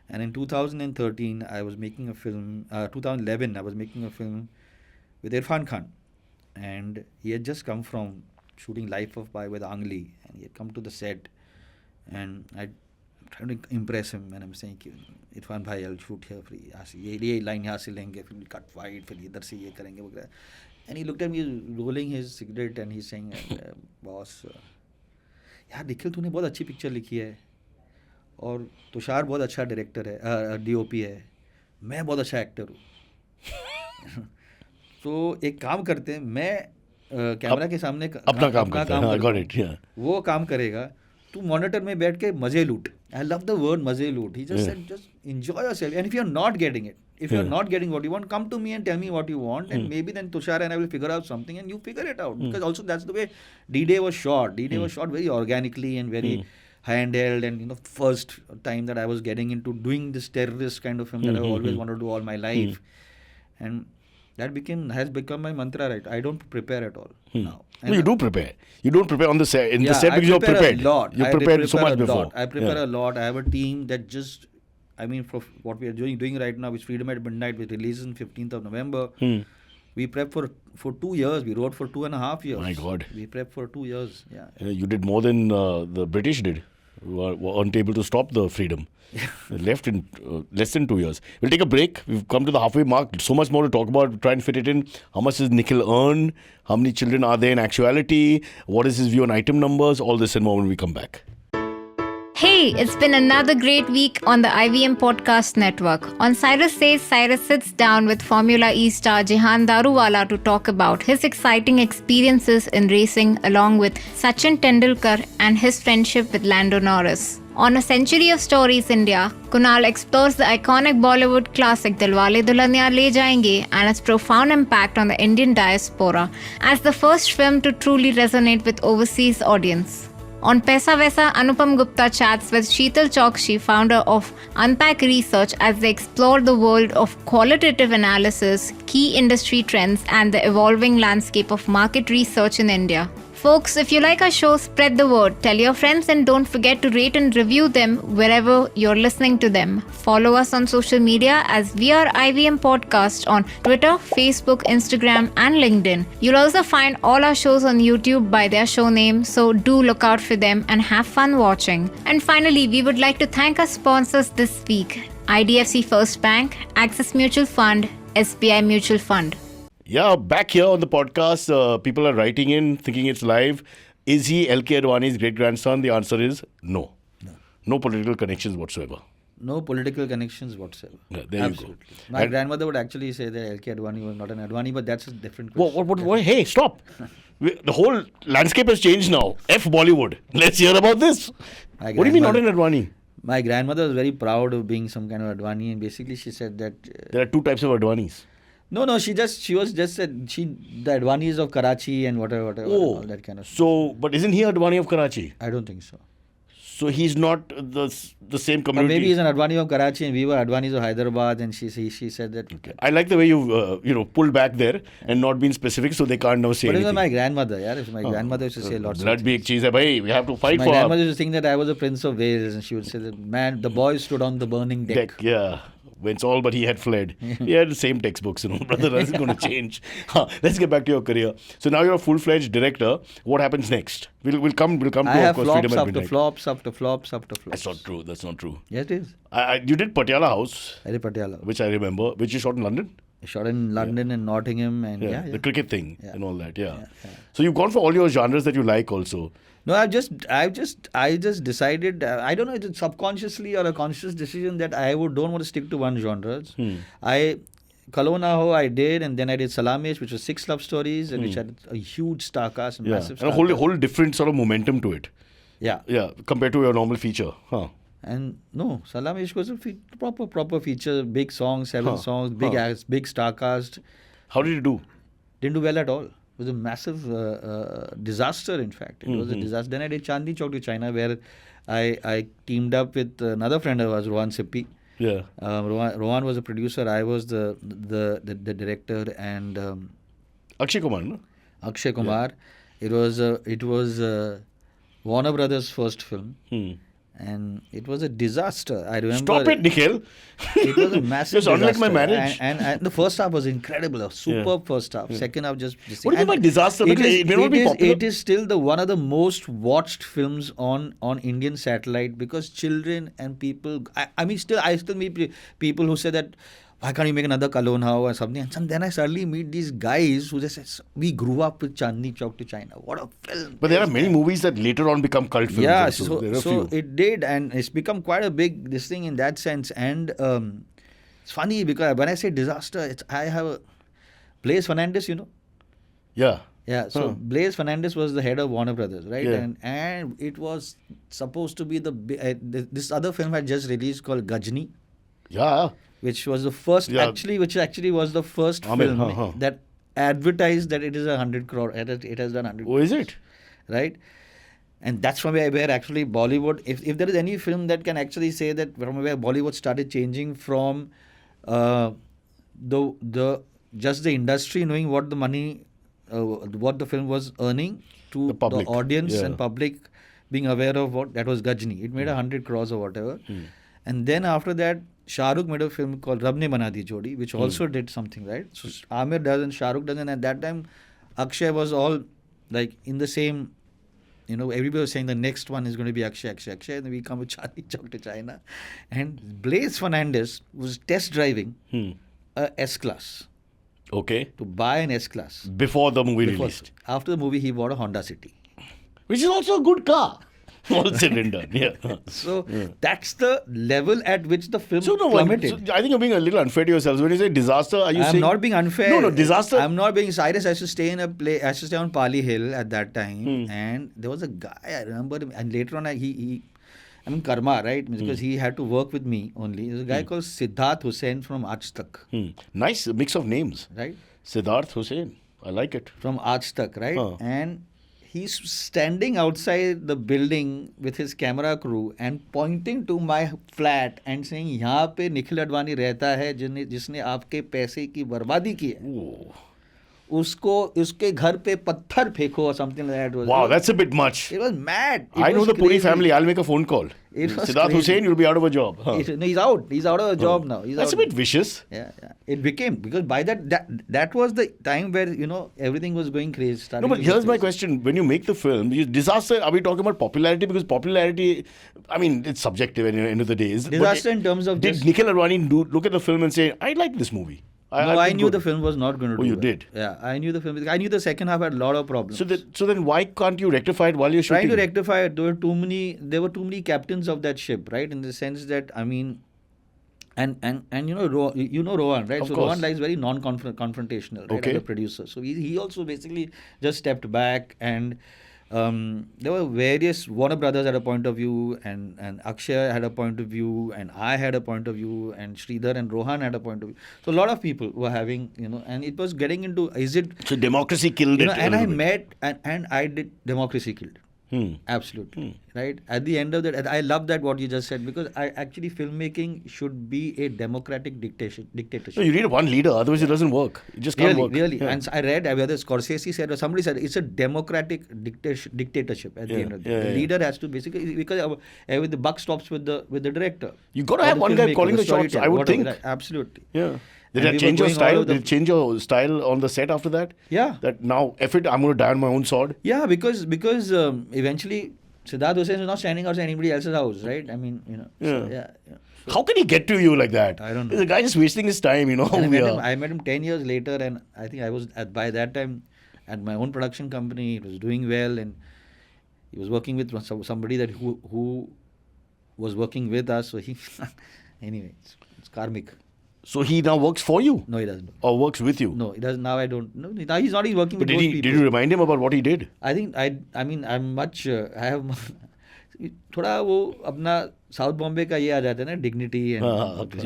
Speaker 1: And in 2013, I was making a film. 2011, I was making a film with Irrfan Khan, and he had just come from shooting Life of Pi with Ang Lee, and he had come to the set, and I'm trying to impress him, and I'm saying, Irrfan bhai, I'll shoot here for ये line यहाँ से लेंगे, फिर cut wide, फिर इधर से ये करेंगे वगैरह. And he looked at me rolling his cigarette and he's saying, boss, यार निखिल तूने बहुत अच्छी पिक्चर लिखी है और तुषार बहुत अच्छा डायरेक्टर है, DOP है, मैं बहुत अच्छा एक्टर हूँ. तो एक काम करते हैं, मैं कैमरा के सामने
Speaker 2: अपना काम करता हूँ,
Speaker 1: वो काम करेगा, तू मॉनिटर में बैठ के मजे लूट. आई लव द वर्ड मजे लूट. He just said just enjoy yourself, and if you are not getting it, if you are not getting what you want, come to me and tell me what you want, and maybe then Tushar and I will figure out something and you figure it out. Because also that's the way D-Day was shot. D-Day was shot very organically and very handheld, and first time that I was getting into doing this terrorist kind of film that I always wanted to do all my life. And that has become my mantra, right? I don't prepare at all now.
Speaker 2: No, you do prepare. You don't prepare on the set. In the set because you're prepared.
Speaker 1: A lot.
Speaker 2: You prepared so much before.
Speaker 1: I prepare a lot. I have a team that just, I mean, for what we are doing right now, which Freedom at Midnight, which releases on 15th of November, we prep for 2 years. We wrote for 2.5 years.
Speaker 2: My God.
Speaker 1: We prepped for 2 years. Yeah.
Speaker 2: You did more than the British did, who weren't able to stop the freedom. Left in less than 2 years. We'll take a break. We've come to the halfway mark. So much more to talk about. Try and fit it in. How much does Nikhil earn? How many children are there in actuality? What is his view on item numbers? All this and more when we come back.
Speaker 3: Hey, it's been another great week on the IVM Podcast Network. On Cyrus Says, Cyrus sits down with Formula E star Jehan Daruwala to talk about his exciting experiences in racing along with Sachin Tendulkar and his friendship with Lando Norris. On A Century of Stories India, Kunal explores the iconic Bollywood classic Dilwale Dulhania Le Jayenge and its profound impact on the Indian diaspora as the first film to truly resonate with overseas audience. On Paisa Vaisa, Anupam Gupta chats with Sheetal Chokshi, founder of Unpack Research, as they explore the world of qualitative analysis, key industry trends, and the evolving landscape of market research in India. Folks, if you like our show, spread the word. Tell your friends and don't forget to rate and review them wherever you're listening to them. Follow us on social media as we are IVM Podcast on Twitter, Facebook, Instagram, and LinkedIn. You'll also find all our shows on YouTube by their show name, so do look out for them and have fun watching. And finally, we would like to thank our sponsors this week: IDFC First Bank, Axis Mutual Fund, SBI Mutual Fund.
Speaker 2: Yeah, back here on the podcast, people are writing in, thinking it's live. Is he LK Advani's great-grandson? The answer is no. No political connections whatsoever.
Speaker 1: No political connections whatsoever.
Speaker 2: Yeah, there
Speaker 1: Absolutely.
Speaker 2: you go.
Speaker 1: My grandmother would actually say that LK Advani was not an Advani, but that's a different question.
Speaker 2: What? Hey, stop. The whole landscape has changed now. F Bollywood. Let's hear about this. What do you mean not an Advani?
Speaker 1: My grandmother was very proud of being some kind of Advani, and basically she said that...
Speaker 2: there are two types of Advanis.
Speaker 1: No, she was just said the Advanis of Karachi and whatever, all that kind of stuff.
Speaker 2: So, but isn't he Advani of Karachi?
Speaker 1: I don't think so.
Speaker 2: So he's not the same community.
Speaker 1: Or maybe he's an Advani of Karachi and we were Advanis of Hyderabad, and she said that.
Speaker 2: Okay. I like the way you pulled back there and not been specific, so they can't now say anything.
Speaker 1: But it was my grandmother, yeah. If my grandmother used to say lots of
Speaker 2: things. Blood big cheese hai bhai. We have to fight
Speaker 1: my
Speaker 2: for. My
Speaker 1: grandmother used to think that I was a Prince of Wales, and she would say that, man, the boy stood on the burning deck.
Speaker 2: Yeah. When it's all but he had fled. He had the same textbooks, brother. That's going to change. Let's get back to your career. So now you're a full-fledged director. What happens next? We'll come to,
Speaker 1: I have
Speaker 2: of course,
Speaker 1: flops after flops after flops after flops.
Speaker 2: That's not true.
Speaker 1: Yes, it is.
Speaker 2: You did Patiala House.
Speaker 1: I did Patiala.
Speaker 2: Which I remember. Which you shot in London?
Speaker 1: shot in London and Nottingham, and
Speaker 2: the cricket thing
Speaker 1: Yeah.
Speaker 2: and all that. Yeah.
Speaker 1: Yeah.
Speaker 2: So you've gone for all your genres that you like also.
Speaker 1: No, I just decided. I don't know, it's subconsciously or a conscious decision that don't want to stick to one genre. Kal Ho Naa Ho I did, and then I did Salaam-e-Ishq, which was 6 love stories, and which had a huge star cast and massive
Speaker 2: And
Speaker 1: star
Speaker 2: a whole different sort of momentum to it.
Speaker 1: Yeah.
Speaker 2: Yeah, compared to your normal feature. Huh.
Speaker 1: And no, Salaam-e-Ishq was a proper feature, big songs, 7 songs, big star cast.
Speaker 2: How did you do?
Speaker 1: Didn't do well at all. It was a massive disaster, in fact. It was a disaster. Then I did Chandni Chowk to China, where I teamed up with another friend of ours, Rohan Sippi.
Speaker 2: Yeah.
Speaker 1: Rohan was a producer. I was the director, and
Speaker 2: Akshay Kumar, no?
Speaker 1: Akshay Kumar. It was Warner Brothers' first film, and it was a disaster. I remember.
Speaker 2: Stop it, Nikhil.
Speaker 1: It was a massive
Speaker 2: You're sounding like
Speaker 1: disaster.
Speaker 2: my marriage.
Speaker 1: And the first half was incredible. A superb first half. Second half just
Speaker 2: What do you mean by disaster? Because it may not be popular.
Speaker 1: It is still one of the most watched films on Indian satellite, because children and people. I still meet people who say that, why can't you make another Kal Ho Naa Ho or something? And then I suddenly meet these guys who just say, we grew up with Chandni Chowk to China. What a film.
Speaker 2: But there are many movies that later on become cult films.
Speaker 1: Yeah,
Speaker 2: also.
Speaker 1: so it did, and it's become quite a big this thing in that sense. And it's funny because when I say disaster, I have a Blaise Fernandez,
Speaker 2: Yeah.
Speaker 1: Yeah, so Blaise Fernandez was the head of Warner Brothers, right?
Speaker 2: Yeah.
Speaker 1: And it was supposed to be this other film had just released called Gajni,
Speaker 2: Yeah.
Speaker 1: which was the first which actually was the first film that advertised that it is 100 crore. It has done 100
Speaker 2: Oh, is it?
Speaker 1: right? And that's from where actually Bollywood, if there is any film that can actually say that from where Bollywood started changing from just the industry knowing what the money, what the film was earning, to the audience and public being aware of what that was Gajni. It made 100 crores or whatever. And then after that, Shahrukh made a film called Rab Ne Bana Di Jodi, which also did something, right? So Amir doesn't, Shahrukh doesn't. At that time, Akshay was all like in the same, everybody was saying the next one is going to be Akshay. And then we come with Chandni Chowk to China. And Blaise Fernandez was test driving a S-Class.
Speaker 2: Okay.
Speaker 1: To buy an S-Class.
Speaker 2: Before the movie released.
Speaker 1: After the movie, he bought a Honda City.
Speaker 2: Which is also a good car. All said and done. Yeah.
Speaker 1: So that's the level at which the film
Speaker 2: plummeted. I think you're being a little unfair to yourselves. When you say disaster, are you saying...
Speaker 1: I'm not being unfair.
Speaker 2: No, disaster.
Speaker 1: I'm not being... Cyrus has to stay in I used to stay on Pali Hill at that time. And there was a guy, I remember him. And later on, karma, right? Because he had to work with me only. There's a guy called Siddharth Hussain from Aaj Tak.
Speaker 2: Nice mix of names.
Speaker 1: Right?
Speaker 2: Siddharth Hussain. I like it.
Speaker 1: From Aaj Tak, right? And he's standing outside the building with his camera crew and pointing to my flat and saying, यहाँ पे निखिल अडवाणी रहता है जिसने आपके पैसे की बर्बादी की है. उसको उसके घर पे पत्थर फेंको or something like that.
Speaker 2: Wow, that's a bit much.
Speaker 1: It was mad.
Speaker 2: I know the Puri family. I'll make a phone call. Siddharth Hussain, you'll be out of a job.
Speaker 1: No, he's out. He's out of a job now.
Speaker 2: That's a bit vicious.
Speaker 1: Yeah. It became, because by that was the time where, everything was going crazy.
Speaker 2: No, but here's my question. When you make the film, disaster, are we talking about popularity? Because popularity, it's subjective at the end of the day.
Speaker 1: Disaster in terms of...
Speaker 2: Did Nikhil Advani look at the film and say, I like this movie?
Speaker 1: I knew the film was not going to do
Speaker 2: you
Speaker 1: well.
Speaker 2: did?
Speaker 1: Yeah, I knew the film. I knew the second half had a lot of problems.
Speaker 2: So then why can't you rectify it while you're shooting?
Speaker 1: Trying to rectify it, there were too many captains of that ship, right? In the sense that, and Rohan, right?
Speaker 2: Of
Speaker 1: so
Speaker 2: course.
Speaker 1: Rohan likes very non-confrontational, right? As a producer. So he also basically just stepped back, and there were various... Warner Brothers had a point of view, and Akshay had a point of view, and I had a point of view, and Sridhar and Rohan had a point of view. So a lot of people were having, and it was getting into, is it...
Speaker 2: So democracy killed it.
Speaker 1: And I met, and I did... Democracy killed it. Absolutely. Right? At the end of that, I love that what you just said, because actually filmmaking should be a democratic dictatorship.
Speaker 2: No, you need one leader, otherwise it doesn't work. It just can't work.
Speaker 1: Really. Yeah. And I read whether Scorsese said or somebody said it's a democratic dictatorship at the end of the day. The leader has to basically, because the buck stops with the director.
Speaker 2: You got to have one guy calling the shots, I would think.
Speaker 1: Right? Absolutely.
Speaker 2: Yeah. Did that change your style? Did it change your style on the set after that?
Speaker 1: Yeah.
Speaker 2: That now, I'm going to die on my own sword?
Speaker 1: Yeah, because eventually Siddharth Hussain is not standing outside anybody else's house, right? So So,
Speaker 2: How can he get to you like that?
Speaker 1: I don't know.
Speaker 2: The guy just wasting his time, you know.
Speaker 1: and
Speaker 2: Yeah.
Speaker 1: I met him 10 years later, and I think I was by that time at my own production company. It was doing well, and he was working with somebody that who was working with us. So he, anyway, it's karmic.
Speaker 2: So he now works for you?
Speaker 1: No, he doesn't.
Speaker 2: Or works with you?
Speaker 1: No, he doesn't. Now I don't. No, now he's not even working
Speaker 2: But
Speaker 1: with those people.
Speaker 2: did you remind him about what he did?
Speaker 1: I think I mean I'm much. I have. थोड़ा वो अपना south Bombay का ये आ जाता है ना dignity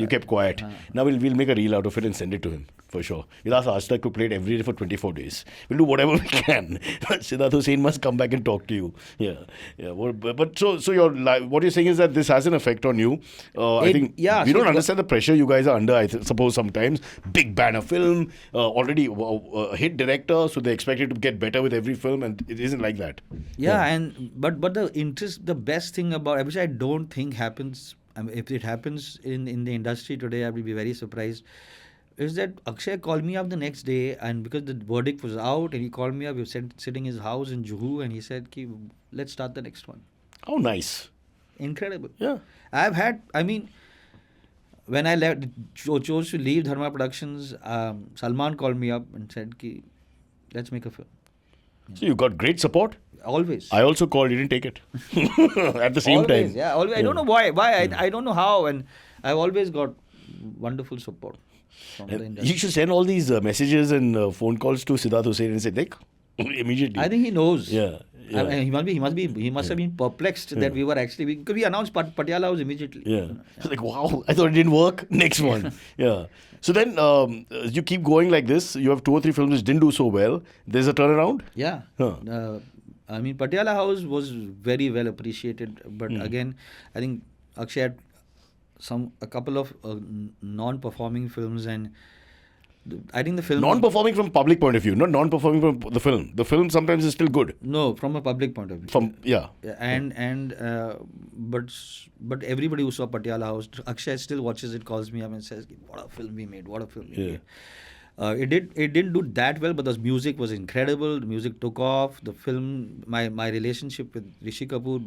Speaker 2: You kept quiet. Now we'll make a reel out of it and send it to him for sure. We'll ask Ashtak to play it every day for 24 days. We'll do whatever we can. Siddharth Hussain must come back and talk to you. Yeah. But so your what you're saying is that this has an effect on you. I think we don't understand the pressure you guys are under. I suppose sometimes big banner film, already a hit director, so they expect it to get better with every film, and it isn't like that.
Speaker 1: Yeah, and but the best thing about, which I don't think happens, I mean, if it happens in the industry today, I will be very surprised, is that Akshay called me up the next day, and because the verdict was out, and he called me up, we were sitting in his house in Juhu, and he said, let's start the next one.
Speaker 2: How nice.
Speaker 1: Incredible.
Speaker 2: Yeah.
Speaker 1: When I chose to leave Dharma Productions, Salman called me up and said, let's make a film.
Speaker 2: So you got great support?
Speaker 1: Always.
Speaker 2: I also called, you didn't take it. At the same time.
Speaker 1: Yeah, always. I don't know why. I don't know how, and I've always got wonderful support from the industry.
Speaker 2: You should send all these messages and phone calls to Siddharth Hussain and say, Nick, immediately.
Speaker 1: I think he knows.
Speaker 2: Yeah.
Speaker 1: I mean, he must have been perplexed that we were actually, because we announced Patiala House immediately.
Speaker 2: Yeah. It's like, wow, I thought it didn't work. Next one. Yeah. So then you keep going like this. You have 2 or 3 films which didn't do so well. There's a turnaround?
Speaker 1: Yeah. I mean, Patiala House was very well appreciated. But again, I think Akshay had a couple of non-performing films, and I think the film...
Speaker 2: Non-performing from public point of view, not non-performing from the film. The film sometimes is still good.
Speaker 1: No, from a public point of view. But everybody who saw Patiala House, Akshay still watches it, calls me up and says, what a film we made, what a film we made. It didn't do that well, but the music was incredible. The music took off. The film, my relationship with Rishi Kapoor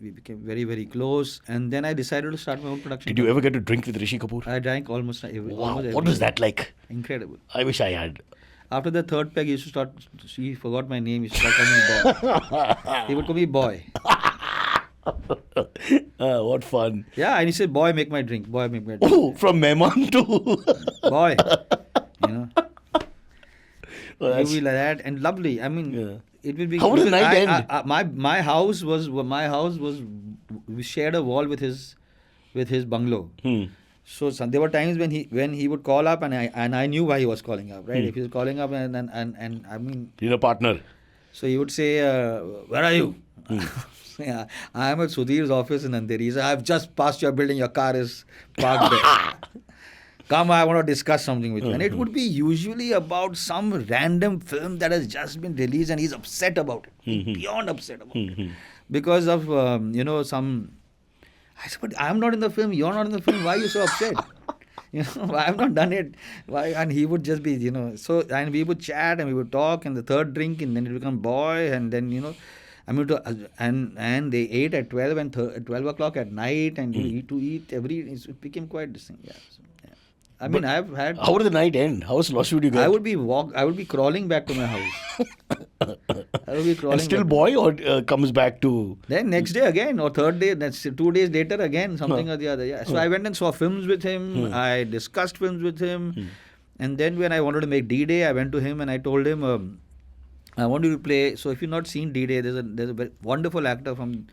Speaker 1: we became very, very close. And then I decided to start my own production.
Speaker 2: Did you ever get to drink with Rishi Kapoor?
Speaker 1: I drank almost every
Speaker 2: What was that like?
Speaker 1: Incredible.
Speaker 2: I wish I had.
Speaker 1: After the third peg, he forgot my name. He started calling me boy. He would call me boy.
Speaker 2: What fun.
Speaker 1: Yeah, and he said, boy, make my drink. Boy, make my drink.
Speaker 2: Oh, from Mehman to...
Speaker 1: boy. It will be like that. And lovely. I mean, it will be...
Speaker 2: How would the night end?
Speaker 1: My house was... We shared a wall with his bungalow. So there were times when he would call up, and I knew why he was calling up, right? If he was calling up and I mean...
Speaker 2: You're a partner.
Speaker 1: So he would say, where are you? Yeah, I am at Sudhir's office in Andheri. He said, I've just passed your building, your car is parked there. Come, I want to discuss something with you. And it would be usually about some random film that has just been released, and he's upset about it. Beyond upset about it. Because of, some... I said, but I'm not in the film, you're not in the film, why are you so upset? I have not done it. Why? And he would just be, and we would chat and we would talk, and the third drink, and then it would become boy, and then, and they ate at 12 and 12 o'clock at night, and to eat it became quite distinct. Yeah. So, yeah. I mean, I've had...
Speaker 2: How would the night end? How lost would you get?
Speaker 1: I would be crawling back to my house. I would be crawling.
Speaker 2: And still boy, or comes back to...
Speaker 1: Then next day again, or third day, that's 2 days later again, something or the other. Yeah. So I went and saw films with him. I discussed films with him. And then when I wanted to make D-Day, I went to him and I told him... I want you to play. So if you've not seen D-Day, there's a very wonderful actor from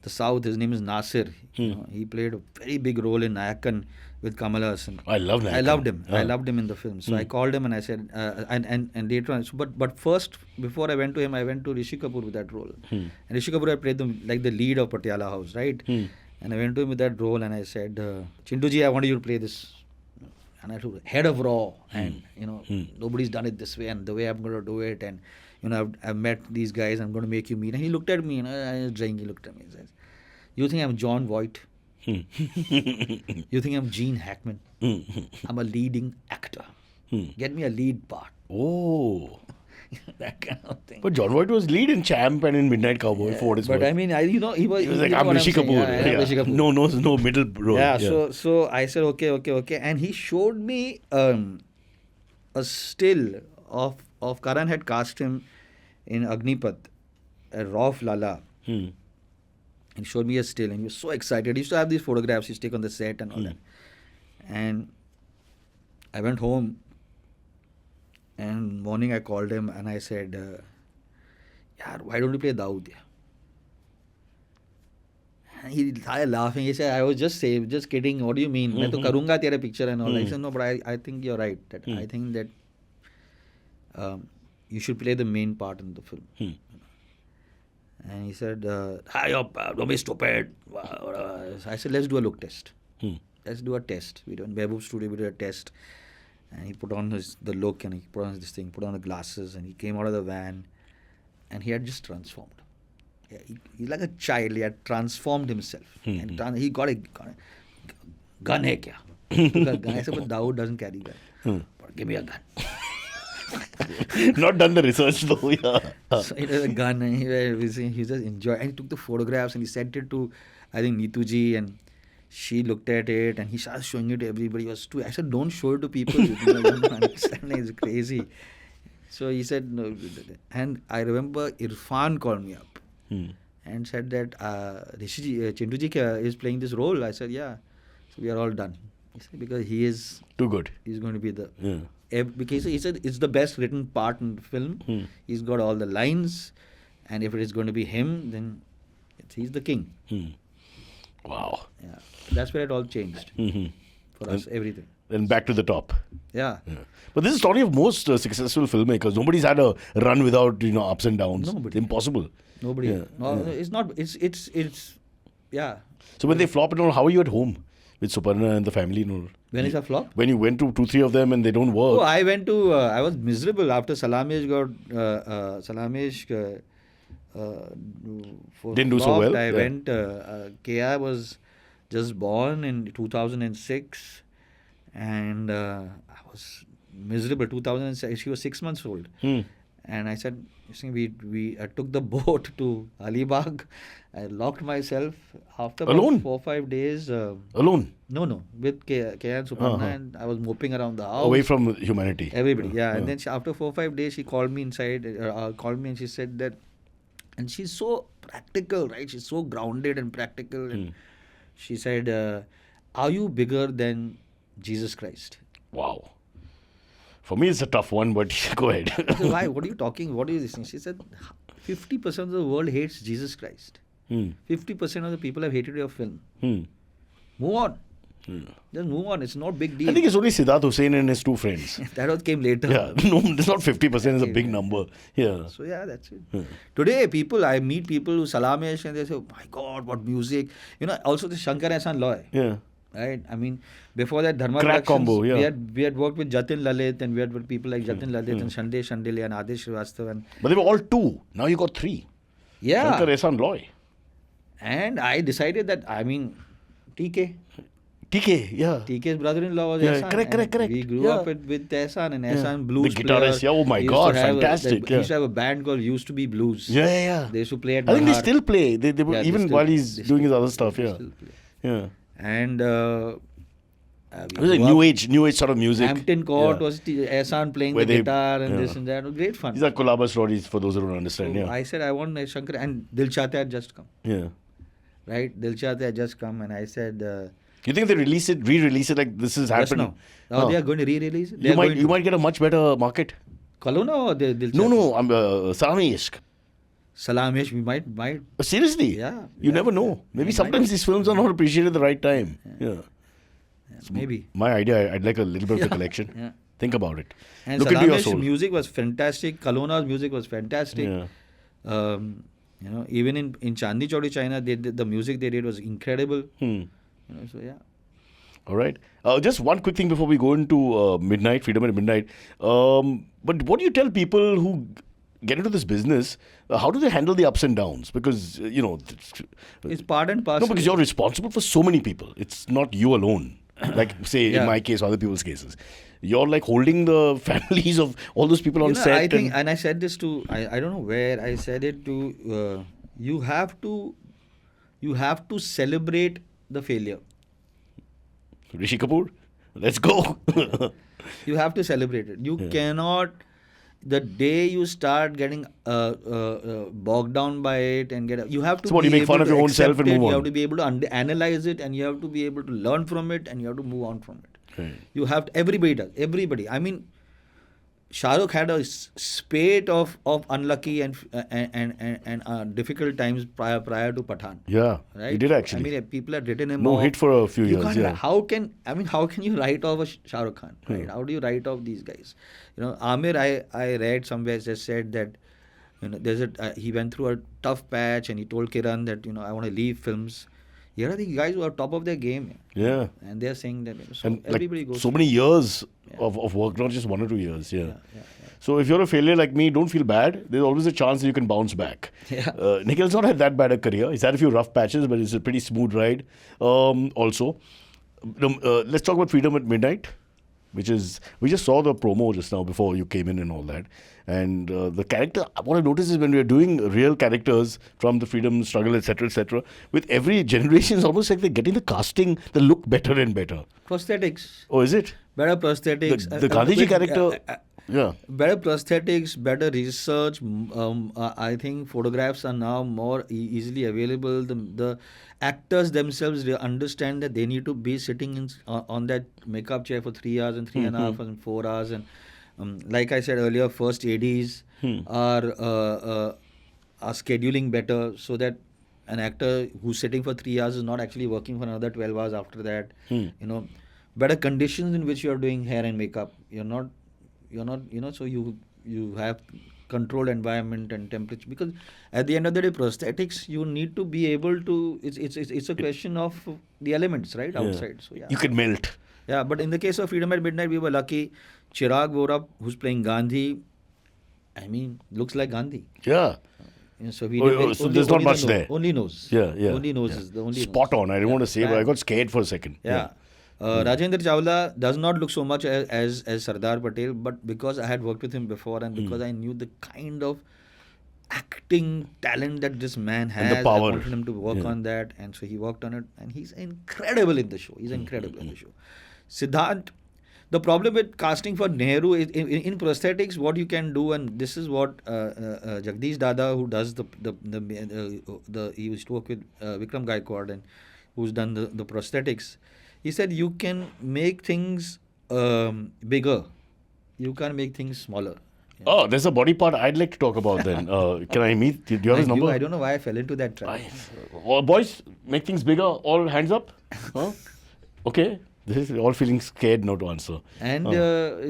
Speaker 1: the south. His name is Nasir. He played a very big role in Nayakan with Kamal Hassan.
Speaker 2: I love Nayakan.
Speaker 1: I loved him. I loved him in the film. So I called him and I said, and later on. So, but first, before I went to him, I went to Rishi Kapoor with that role. And Rishi Kapoor had played the lead of Patiala House, right? And I went to him with that role and I said, Chintuji, I want you to play this. And I told head of raw, and nobody's done it this way, and the way I'm going to do it, and I've met these guys, I'm going to make you meet. And he looked at me, I was drinking, he looked at me and says, you think I'm John Voight? You think I'm Gene Hackman? I'm a leading actor. Get me a lead part.
Speaker 2: Oh.
Speaker 1: that kind of thing.
Speaker 2: But John Voight was lead in Champ and in Midnight Cowboy for what it's
Speaker 1: But
Speaker 2: worth.
Speaker 1: I mean, he was
Speaker 2: like,
Speaker 1: you
Speaker 2: I'm
Speaker 1: know what
Speaker 2: Rishi
Speaker 1: saying.
Speaker 2: Kapoor.
Speaker 1: Yeah, I'm Rishi Kapoor.
Speaker 2: No middle role.
Speaker 1: Yeah, so I said, okay. And he showed me a still of Karan had cast him in Agnipath, Rauf Lala. He showed me a still and he was so excited. He used to have these photographs he'd take on the set and all that. And I went home and morning I called him and I said, Yaar, why don't you play Dawood? And he started laughing. He said, I was just kidding. What do you mean? मैं तो करूँगा तेरा picture and all. I said, no, but I think you're right. I think that you should play the main part in the film. And he said, don't be stupid. I said, let's do a look test. Let's do a test. We did in Behboob studio, we did a test. And he put on the look and he put on this thing, put on the glasses and he came out of the van and he had just transformed. Yeah, he's like a child. He had transformed himself. And he got a gun. Hai kya? He took a gun. I said, but Dawood doesn't carry gun. But give me a gun.
Speaker 2: Not done the research though, yeah.
Speaker 1: So he had a gun and he just enjoyed. And he took the photographs and he sent it to, I think, Neetuji, and she looked at it and he started showing it to everybody. I said, don't show it to people. You don't understand. It's crazy. So he said, no. And I remember Irrfan called me up and said that Chintuji is playing this role. I said, yeah. So we are all done. He said, because he is
Speaker 2: too good.
Speaker 1: He's going to be the... Because he said it's the best written part in the film. He's got all the lines, and if it is going to be him, then he's the king.
Speaker 2: Wow.
Speaker 1: Yeah, that's where it all changed for us. Everything.
Speaker 2: Then back to the top.
Speaker 1: Yeah.
Speaker 2: But this is the story of most successful filmmakers. Nobody's had a run without ups and downs.
Speaker 1: Nobody.
Speaker 2: Impossible.
Speaker 1: Nobody.
Speaker 2: Yeah.
Speaker 1: No, it's not. It's yeah.
Speaker 2: So when they flop and all, how are you at home with Suparna and the family and all?
Speaker 1: When is a flop?
Speaker 2: When you went to 2-3 of them and they don't work.
Speaker 1: Oh, I went to. I was miserable after Salaam-e-Ishq got Salaam-e-Ishq.
Speaker 2: Didn't do so well.
Speaker 1: I went. Kea was just born in 2006, and I was miserable. 2006. She was 6 months old, and I said, we took the boat to Alibag. I locked myself after about
Speaker 2: Alone?
Speaker 1: 4-5 days.
Speaker 2: Alone?
Speaker 1: No, with Kea and Suparna, and I was moping around the house.
Speaker 2: Away from humanity.
Speaker 1: Everybody, yeah. And then after 4-5 days, she called me inside, and she said that, and she's so practical, right? She's so grounded and practical. And she said, are you bigger than Jesus Christ?
Speaker 2: Wow. For me, it's a tough one, but go ahead.
Speaker 1: I said, why? What are you talking? What is this thing? She said, 50% of the world hates Jesus Christ. 50% of the people have hated your film. Move on. Just move on. It's not big deal.
Speaker 2: I think it's only Siddharth Hussain and his 2 friends.
Speaker 1: That came later.
Speaker 2: Yeah, no, it's not 50%. It's a big number. Yeah.
Speaker 1: So yeah, that's it. Today, I meet people who Salaam-e-Ishq and they say, oh my God, what music. Also the Shankar Ehsaan Loy.
Speaker 2: Yeah.
Speaker 1: Right? I mean, before that, Dharma
Speaker 2: Crack
Speaker 1: Productions,
Speaker 2: combo, yeah.
Speaker 1: we had worked with Jatin Lalit, and we had with people like Jatin Lalit and Shande Shandile and Adesh Srivastav.
Speaker 2: But they were all 2. Now you got 3.
Speaker 1: Yeah.
Speaker 2: Shankar Ehsaan Loy.
Speaker 1: And I decided that, TK.
Speaker 2: TK, yeah.
Speaker 1: TK's brother-in-law was
Speaker 2: Yeah,
Speaker 1: Ehsaan.
Speaker 2: correct.
Speaker 1: We grew up with Ehsaan, and Ehsaan blues
Speaker 2: The guitarist,
Speaker 1: player.
Speaker 2: oh my
Speaker 1: He used
Speaker 2: God,
Speaker 1: to have
Speaker 2: fantastic.
Speaker 1: He used to have a band called Used to Be Blues.
Speaker 2: Yeah.
Speaker 1: They used to play at
Speaker 2: I think they
Speaker 1: Malhar.
Speaker 2: still play. They were, even while he's doing his other stuff, yeah.
Speaker 1: Still play.
Speaker 2: Yeah.
Speaker 1: And
Speaker 2: It was a new age sort of music.
Speaker 1: Hampton Court was Ehsaan playing
Speaker 2: Where
Speaker 1: the
Speaker 2: they-
Speaker 1: guitar and
Speaker 2: yeah.
Speaker 1: this and that. It was great fun.
Speaker 2: These are collabo stories for those who don't understand.
Speaker 1: So
Speaker 2: Yeah.
Speaker 1: I said I want Shankar, and Dil Chahta had just come.
Speaker 2: Yeah.
Speaker 1: Right? Dil Chahta had just come, and I said...
Speaker 2: You think they re-release it like this has
Speaker 1: just
Speaker 2: happened?
Speaker 1: now. Now they are going to re-release it.
Speaker 2: You might get a much better market.
Speaker 1: Kal Ho Na Ho or Dil Chahta?
Speaker 2: No, I'm Salaam-e-Ishq.
Speaker 1: Salaam-e-Ishq, we might...
Speaker 2: Seriously?
Speaker 1: Yeah.
Speaker 2: You never know. Maybe sometimes these films are not appreciated at the right time. Yeah.
Speaker 1: Maybe.
Speaker 2: My idea, I'd like a little bit of the collection.
Speaker 1: Yeah.
Speaker 2: Think about it.
Speaker 1: And
Speaker 2: Look into your
Speaker 1: Salaam-e-Ishq's
Speaker 2: soul.
Speaker 1: music was fantastic. Kal Ho Na Ho's music was fantastic.
Speaker 2: Yeah.
Speaker 1: Even in Chandni Chowk, China, the music they did was incredible. So yeah.
Speaker 2: All right. Just one quick thing before we go into Freedom at Midnight. But what do you tell people who get into this business? How do they handle the ups and downs? Because,
Speaker 1: It's part and parcel.
Speaker 2: No, because you're responsible for so many people. It's not you alone. Like, say, in my case, or other people's cases. you're like holding the families of all those people on set.
Speaker 1: I think, and I said this to, I don't know where I said it to, you have to celebrate the failure.
Speaker 2: Rishi Kapoor, let's go.
Speaker 1: You have to celebrate it. You cannot, the day you start getting bogged down by it and you have to
Speaker 2: So what,
Speaker 1: be
Speaker 2: you make
Speaker 1: able
Speaker 2: fun of
Speaker 1: to
Speaker 2: your own
Speaker 1: accept
Speaker 2: self and
Speaker 1: it,
Speaker 2: move
Speaker 1: you
Speaker 2: on?
Speaker 1: have to be able to analyze it, and you have to be able to learn from it, and you have to move on from it.
Speaker 2: Right.
Speaker 1: You have to, everybody does. Everybody. I mean, Shahrukh had a spate of unlucky and difficult times prior to Pathan.
Speaker 2: Yeah,
Speaker 1: Right?
Speaker 2: he did actually.
Speaker 1: I mean, people had written him
Speaker 2: No
Speaker 1: off.
Speaker 2: hit for a few
Speaker 1: You
Speaker 2: years.
Speaker 1: can't,
Speaker 2: Yeah.
Speaker 1: how can you write off a Shah Rukh Khan? Right? How do you write off these guys? Amir, I read somewhere just said that he went through a tough patch, and he told Kiran that I want to leave films. Here are the guys who are top of their game.
Speaker 2: Yeah.
Speaker 1: And they're saying that so
Speaker 2: And
Speaker 1: everybody
Speaker 2: like
Speaker 1: goes
Speaker 2: so
Speaker 1: through
Speaker 2: many
Speaker 1: it.
Speaker 2: years
Speaker 1: Yeah.
Speaker 2: of work, not just 1 or 2 years. Yeah.
Speaker 1: Yeah.
Speaker 2: So if you're a failure like me, don't feel bad. There's always a chance that you can bounce back.
Speaker 1: Yeah.
Speaker 2: Nikhil's not had that bad a career. He's had a few rough patches, but it's a pretty smooth ride. Also, let's talk about Freedom at Midnight, which is, we just saw the promo just now before you came in and all that. And the character, what I noticed is when we are doing real characters from the freedom struggle, etc., with every generation, it's almost like they're getting the casting, the look better and better.
Speaker 1: Prosthetics.
Speaker 2: Oh, is it?
Speaker 1: Better prosthetics.
Speaker 2: The Gandhiji character, yeah.
Speaker 1: Better prosthetics, better research. I think photographs are now more easily available. The actors themselves, they understand that they need to be sitting on that makeup chair for 3 hours and 3.5 hours and 4 hours. And like I said earlier, first ADs are scheduling better, so that an actor who's sitting for 3 hours is not actually working for another 12 hours after that. Better conditions in which you are doing hair and makeup. You're not so you have controlled environment and temperature, because at the end of the day, prosthetics, you need to be able to, it's a question of the elements, right, outside. So
Speaker 2: You can melt.
Speaker 1: Yeah, but in the case of Freedom at Midnight, we were lucky. Chirag Vora, who's playing Gandhi, I mean, looks like Gandhi.
Speaker 2: Yeah.
Speaker 1: So
Speaker 2: so there's not much there.
Speaker 1: Only nose.
Speaker 2: Yeah.
Speaker 1: Only nose is the only
Speaker 2: Spot
Speaker 1: nose.
Speaker 2: on. I didn't want to say, but I got scared for a second.
Speaker 1: Yeah. Rajendra Chawla does not look so much as Sardar Patel, but because I had worked with him before, and because I knew the kind of acting talent that this man has,
Speaker 2: And the power.
Speaker 1: I wanted him to work on that, and so he worked on it, and he's incredible in the show. Siddharth, the problem with casting for Nehru is in prosthetics, what you can do, and this is what Jagdish Dada, who does he used to work with Vikram Gaikwad, and who's done the prosthetics. He said you can make things bigger. You can't make things smaller.
Speaker 2: Oh, there's a body part I'd like to talk about then. Can I meet? Do you have his number?
Speaker 1: I don't know why I fell into that trap.
Speaker 2: Boys, make things bigger. All hands up. Huh? Okay. This is all feeling scared now to answer.
Speaker 1: And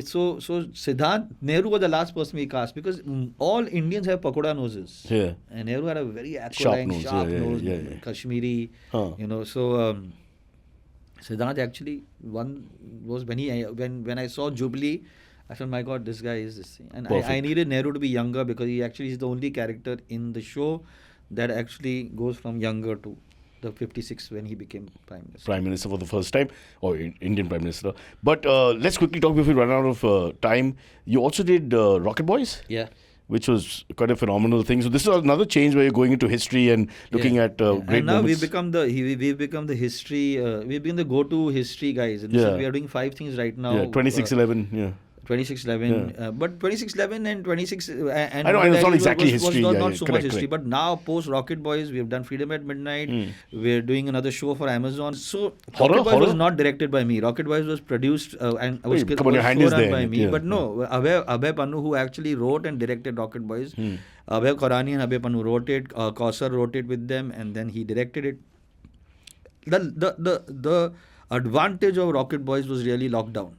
Speaker 1: so Siddharth Nehru was the last person we cast, because all Indians have pakoda noses.
Speaker 2: Yeah.
Speaker 1: And Nehru had a very
Speaker 2: Sharp
Speaker 1: aquiline,
Speaker 2: nose,
Speaker 1: sharp
Speaker 2: yeah,
Speaker 1: nose,
Speaker 2: yeah.
Speaker 1: Kashmiri. So Siddharth actually was when I saw Jubilee, I said, my God, this guy is this thing. And I needed Nehru to be younger, because he actually is the only character in the show that actually goes from younger to the 56 when he became Prime Minister.
Speaker 2: Prime Minister for the first time, or Indian Prime Minister. But let's quickly talk before we run out of time. You also did Rocket Boys?
Speaker 1: Yeah.
Speaker 2: Which was quite a phenomenal thing. So this is another change where you're going into history and looking at great
Speaker 1: and now
Speaker 2: moments.
Speaker 1: we've become the history, we've been the go-to history guys. And we are doing 5 things right now.
Speaker 2: 2611, yeah.
Speaker 1: 2611, but 2611 and 26 and
Speaker 2: I know it's not exactly
Speaker 1: was
Speaker 2: history.
Speaker 1: Not so much history,
Speaker 2: correct.
Speaker 1: but now post Rocket Boys, we have done Freedom at Midnight. We're doing another show for Amazon. So Rocket Boys was not directed by me. Rocket Boys was produced and was showrun by me. But no, Abhay Pannu, who actually wrote and directed Rocket Boys, Abhay Korani and Abhay Pannu wrote it. Kausar wrote it with them, and then he directed it. The advantage of Rocket Boys was really lockdown.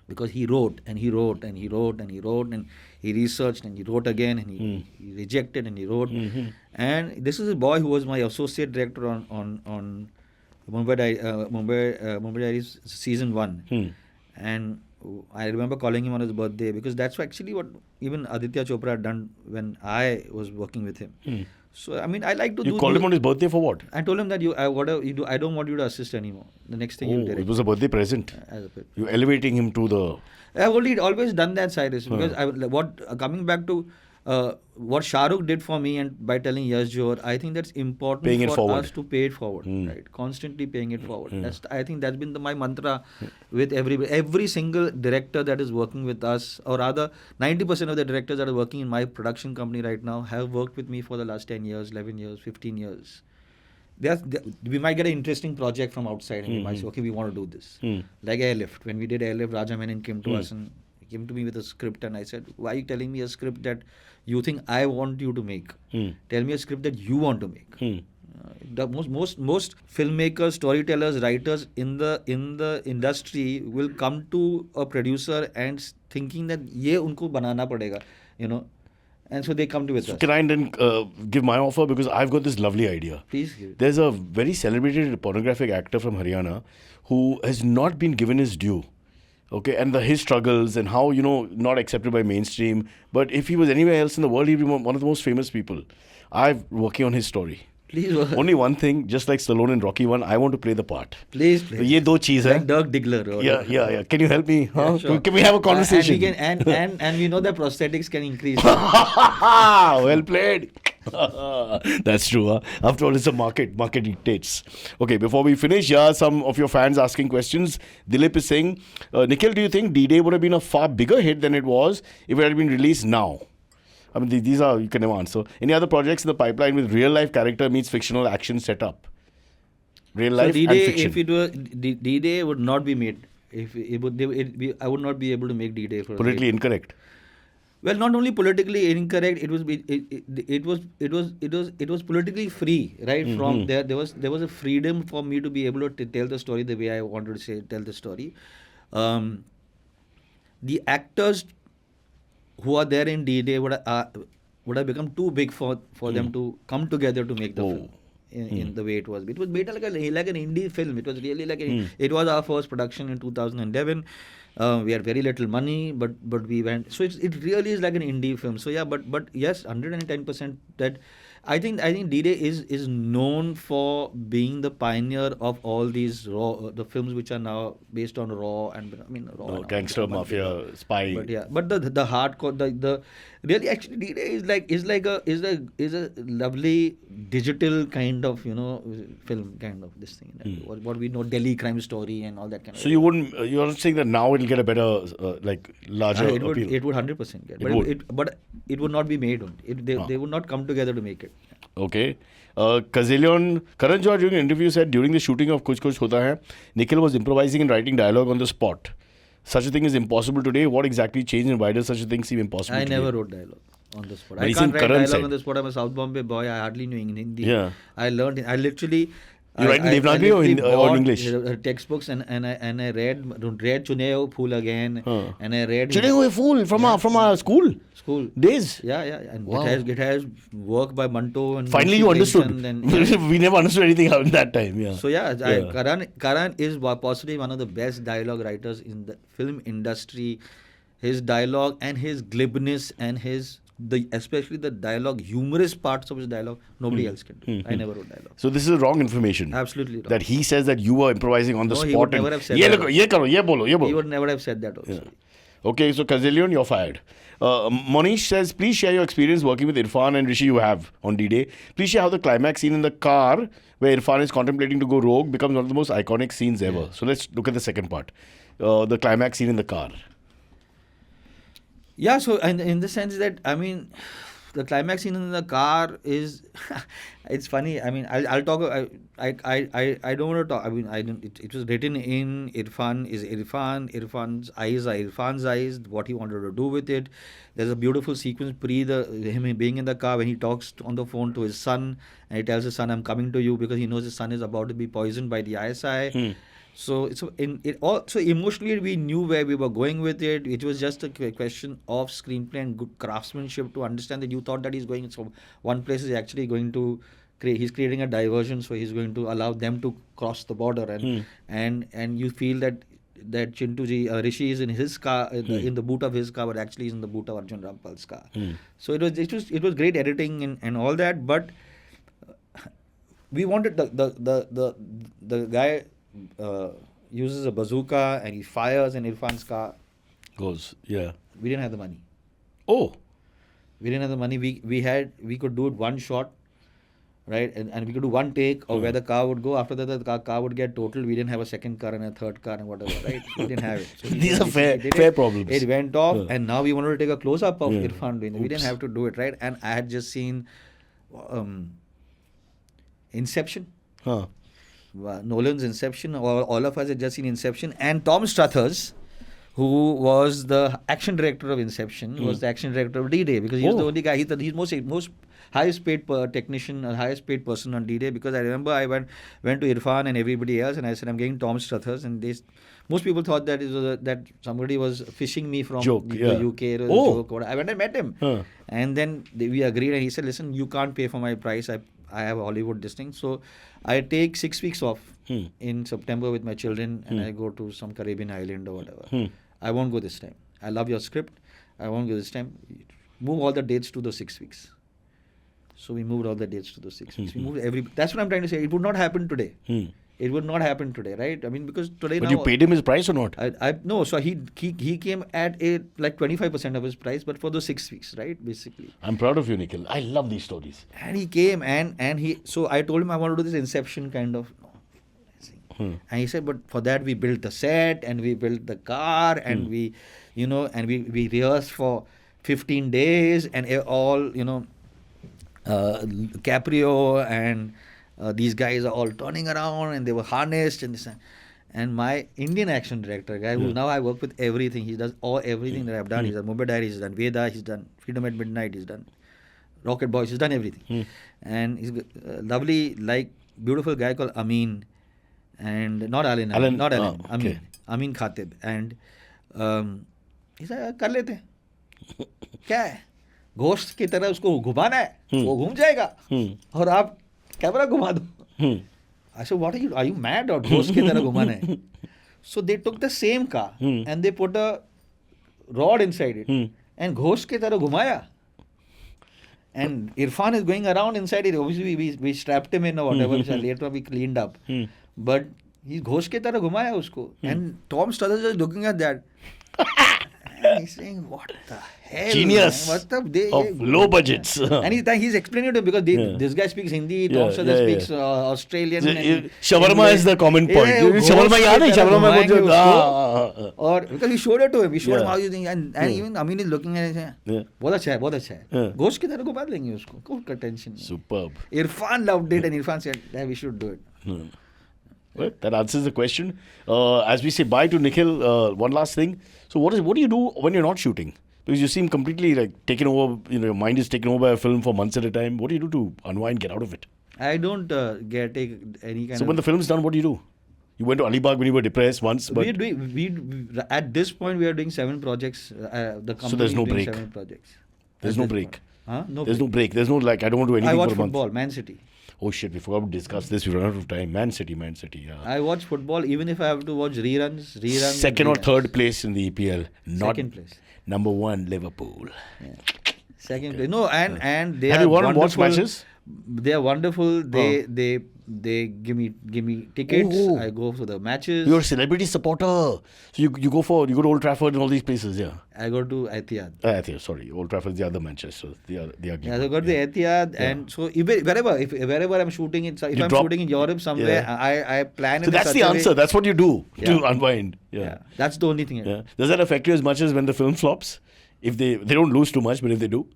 Speaker 1: Because he wrote and he wrote and he wrote and he wrote and he researched and he wrote again and he rejected and he wrote. And this is a boy who was my associate director on Mumbai Diaries season 1. And I remember calling him on his birthday, because that's actually what even Aditya Chopra had done when I was working with him. So I mean, I like to
Speaker 2: You
Speaker 1: do.
Speaker 2: called him on his birthday for what?
Speaker 1: I told him that whatever you do, I don't want you to assist anymore. The next thing you
Speaker 2: Oh,
Speaker 1: direct.
Speaker 2: it was a birthday present.
Speaker 1: As a bit.
Speaker 2: You're elevating him to the...
Speaker 1: I've always done that, Cyrus, because coming back to what Shahrukh did for me, and by telling Yash Johar, I think that's important
Speaker 2: Paying it
Speaker 1: for
Speaker 2: forward.
Speaker 1: us to pay it forward, right? Constantly paying it forward. I think that's been my mantra with every single director that is working with us, or rather 90% of the directors that are working in my production company right now have worked with me for the last 10 years, 11 years, 15 years. We might get an interesting project from outside and we might say, okay, we want to do this. Like Airlift. When we did Airlift, Raja Menon came to us and came to me with a script, and I said, why are you telling me a script that you think I want you to make? Tell me a script that you want to make. The most filmmakers, storytellers, writers in the industry will come to a producer and thinking that ye unko banana padega, and so they come to with us.
Speaker 2: Can I then give my offer? Because I've got this lovely idea.
Speaker 1: Please give it.
Speaker 2: There's a very celebrated pornographic actor from Haryana who has not been given his due. Okay, and his struggles and how, not accepted by mainstream. But if he was anywhere else in the world, he'd be one of the most famous people. I'm working on his story.
Speaker 1: Please work.
Speaker 2: Only one thing, just like Stallone in Rocky 1, I want to play the part.
Speaker 1: Please.
Speaker 2: Ye do cheez hai.
Speaker 1: Like Dirk Diggler.
Speaker 2: Yeah. Can you help me? Huh?
Speaker 1: Yeah, sure.
Speaker 2: Can we have a conversation?
Speaker 1: And we know that prosthetics can increase.
Speaker 2: Well played. That's true. Huh? After all, it's a market. Market dictates. Okay, before we finish, some of your fans asking questions. Dilip is saying, Nikhil, do you think D-Day would have been a far bigger hit than it was if it had been released now? I mean, these are, you can never answer. Any other projects in the pipeline with real life character meets fictional action setup? Real life and fiction.
Speaker 1: If it were D-Day would not be made. I would not be able to make D-Day for
Speaker 2: Politically incorrect.
Speaker 1: Well, not only politically incorrect, it was politically free, right? From there was a freedom for me to be able to tell the story the way I wanted to tell the story. The actors who are there in D-Day would have become too big for them to come together to make the film in the way it was. It was made like an indie film. It was really like it was our first production in 2011. We had very little money, but we went. So it really is like an indie film. So yeah, but yes, 110% that. I think D-Day is known for being the pioneer of all these the films which are now based on raw
Speaker 2: gangster, mafia, spy.
Speaker 1: But the hardcore the really actually D-Day is like a lovely digital kind of film kind of this thing. What we know, Delhi crime story and all that kind of.
Speaker 2: So you're not saying that now it'll get a better larger appeal.
Speaker 1: It would 100% get, but it would not be made. They would not come together to make it.
Speaker 2: Okay. Karan Johar during an interview said during the shooting of Kuch Hota Hai, Nikkhil was improvising and writing dialogue on the spot. Such a thing is impossible today. What exactly changed and why does such a thing seem impossible today?
Speaker 1: I never wrote dialogue on the spot.
Speaker 2: But
Speaker 1: I can't write dialogue on the spot. I'm a South Bombay boy. I hardly knew Hindi.
Speaker 2: Yeah.
Speaker 1: I learned. I literally.
Speaker 2: You write in Devanagari or in English?
Speaker 1: Textbooks and I read Chune Hue Phool again, and I read
Speaker 2: Chune Hue Phool from our school days.
Speaker 1: Yeah, and wow. it has work by Manto and
Speaker 2: finally you understood. We never understood anything in that time. Yeah.
Speaker 1: So Karan is possibly one of the best dialogue writers in the film industry. His dialogue and his glibness and especially the dialogue, humorous parts of his dialogue, nobody else can do. I never wrote dialogue.
Speaker 2: So this is wrong information.
Speaker 1: Absolutely wrong.
Speaker 2: That he says that you were improvising on the spot.
Speaker 1: He would never have said that.
Speaker 2: He
Speaker 1: would never have said that also.
Speaker 2: Yeah. Okay, so Kazillion, you're fired. Monish says, please share your experience working with Irrfan and Rishi you have on D-Day. Please share how the climax scene in the car where Irrfan is contemplating to go rogue becomes one of the most iconic scenes ever. So let's look at the second part. The climax scene in the car.
Speaker 1: Yeah, so in the sense that, I mean, the climax scene in the car is, it's funny. I mean, I'll talk. I don't want to talk. I mean, it was written in Irrfan is Irrfan. Irrfan's eyes are Irrfan's eyes. What he wanted to do with it. There's a beautiful sequence him being in the car when he talks on the phone to his son and he tells his son, "I'm coming to you," because he knows his son is about to be poisoned by the ISI. So emotionally we knew where we were going with it. It was just a question of screenplay and good craftsmanship to understand that you thought that he's going from one place is actually going to he's creating a diversion, so he's going to allow them to cross the border and you feel that Chintu ji, Rishi is in his car, in the boot of his car, but actually is in the boot of Arjun Rampal's car. So it was great editing and all that, but we wanted the guy uses a bazooka and he fires and Irfan's car
Speaker 2: goes. Yeah.
Speaker 1: We didn't have the money.
Speaker 2: Oh.
Speaker 1: We didn't have the money. We could do it one shot, right? And we could do one take of where the car would go. After that, the car would get totaled. We didn't have a second car and a third car and whatever, right? We didn't have it. So
Speaker 2: These are fair problems.
Speaker 1: It went off, and now we wanted to take a close-up of Irfan doing it. We didn't have to do it, right? And I had just seen Inception. Nolan's Inception. All of us had just seen Inception. And Tom Struthers, who was the action director of Inception, was the action director of D-Day, because he's the only guy. He's most highest paid technician, highest paid person on D-Day. Because I remember I went to Irfan and everybody else, and I said, I'm getting Tom Struthers, and most people thought that that somebody was fishing me from the UK. It was a joke. I went and met him, and then we agreed, and he said, listen, you can't pay for my price. I have a Hollywood listing, so I take 6 weeks off in September with my children, and I go to some Caribbean island or whatever. I won't go this time. I love your script. I won't go this time. Move all the dates to those 6 weeks. So we moved all the dates to those 6 weeks. We moved that's what I'm trying to say. It would not happen today. It would not happen today, right? I mean, because today
Speaker 2: But you paid him his price or not?
Speaker 1: No. So he came at like 25% of his price, but for those 6 weeks, right? Basically.
Speaker 2: I'm proud of you, Nikhil. I love these stories.
Speaker 1: And he came so I told him I want to do this Inception kind of. And he said, but for that we built the set and we built the car and we rehearsed for 15 days and all, Caprio and these guys are all turning around and they were harnessed and this and my Indian action director guy, who now I work with everything. He does everything that I've done. He's done Mumbai Diaries, he's done Veda, he's done Freedom at Midnight, he's done Rocket Boys, he's done everything. And he's a lovely, beautiful guy called Amin. And not Alan.
Speaker 2: Okay.
Speaker 1: Amin Khatib. And he said, कर लेते हैं. क्या है? Ghost की तरह उसको घुमाना है. वो घूम जाएगा. और आप कैमरा घुमा दो. I said, what are you mad or ghost की तरह घुमाना है? So they took the same car and they put a rod inside it and ghost की तरह घुमाया. And Irfan is going around inside it. Obviously, we strapped him in or whatever. Which later we cleaned up. But he's Ghosh के तरह घुमाया उसको. And Tom Struthers is looking at that. And he's saying, what the hell?
Speaker 2: Genius. Of low budgets.
Speaker 1: And he's explaining to him because this guy speaks Hindi, Tom Struthers speaks Australian.
Speaker 2: Shawarma is the common point. Shawarma yaad hai? Shawarma
Speaker 1: or because he showed it to him. He showed him how you think. And even Amin is looking at it saying, बहुत अच्छा है, बहुत अच्छा है. घोष की तरह घुमा लेंगे उसको. कोई tension नहीं.
Speaker 2: Superb.
Speaker 1: Irfan loved it and Irfan said, yeah, we should do it.
Speaker 2: Well, that answers the question. As we say bye to Nikhil, one last thing. So what do you do when you're not shooting? Because you seem completely taken over, your mind is taken over by a film for months at a time. What do you do to unwind, get out of it?
Speaker 1: I don't take any kind
Speaker 2: So when the film's done, what do you do? You went to Alibag when you were depressed once, but...
Speaker 1: At this point, we are doing 7 projects. The company
Speaker 2: so there's no
Speaker 1: is doing
Speaker 2: break?
Speaker 1: 7 projects.
Speaker 2: There's no break?
Speaker 1: Huh? No
Speaker 2: There's
Speaker 1: break.
Speaker 2: no break. There's no I don't want to do anything
Speaker 1: I watch
Speaker 2: for a month.
Speaker 1: football, Man City.
Speaker 2: Oh shit, we forgot to discuss this. We run out of time. Man City, yeah.
Speaker 1: I watch football even if I have to watch reruns.
Speaker 2: Second or third place in the EPL. Not
Speaker 1: second place.
Speaker 2: Number 1, Liverpool.
Speaker 1: Yeah. Second place. No, and they
Speaker 2: have
Speaker 1: are
Speaker 2: you won
Speaker 1: wonderful.
Speaker 2: watch matches?
Speaker 1: They are wonderful. They give me tickets.
Speaker 2: Oh.
Speaker 1: I go to the matches.
Speaker 2: You're a celebrity supporter. So you go to Old Trafford and all these places, yeah.
Speaker 1: I go to Etihad.
Speaker 2: Etihad, sorry. Old Trafford's the other Manchester. The ugly
Speaker 1: yeah, so I go to the Etihad, and so wherever I'm shooting if I'm shooting in Europe somewhere, I plan it.
Speaker 2: So that's the answer. That's what you do to unwind.
Speaker 1: Yeah. That's the only thing.
Speaker 2: Yeah. Does that affect you as much as when the film flops? If they don't lose too much, but if they do?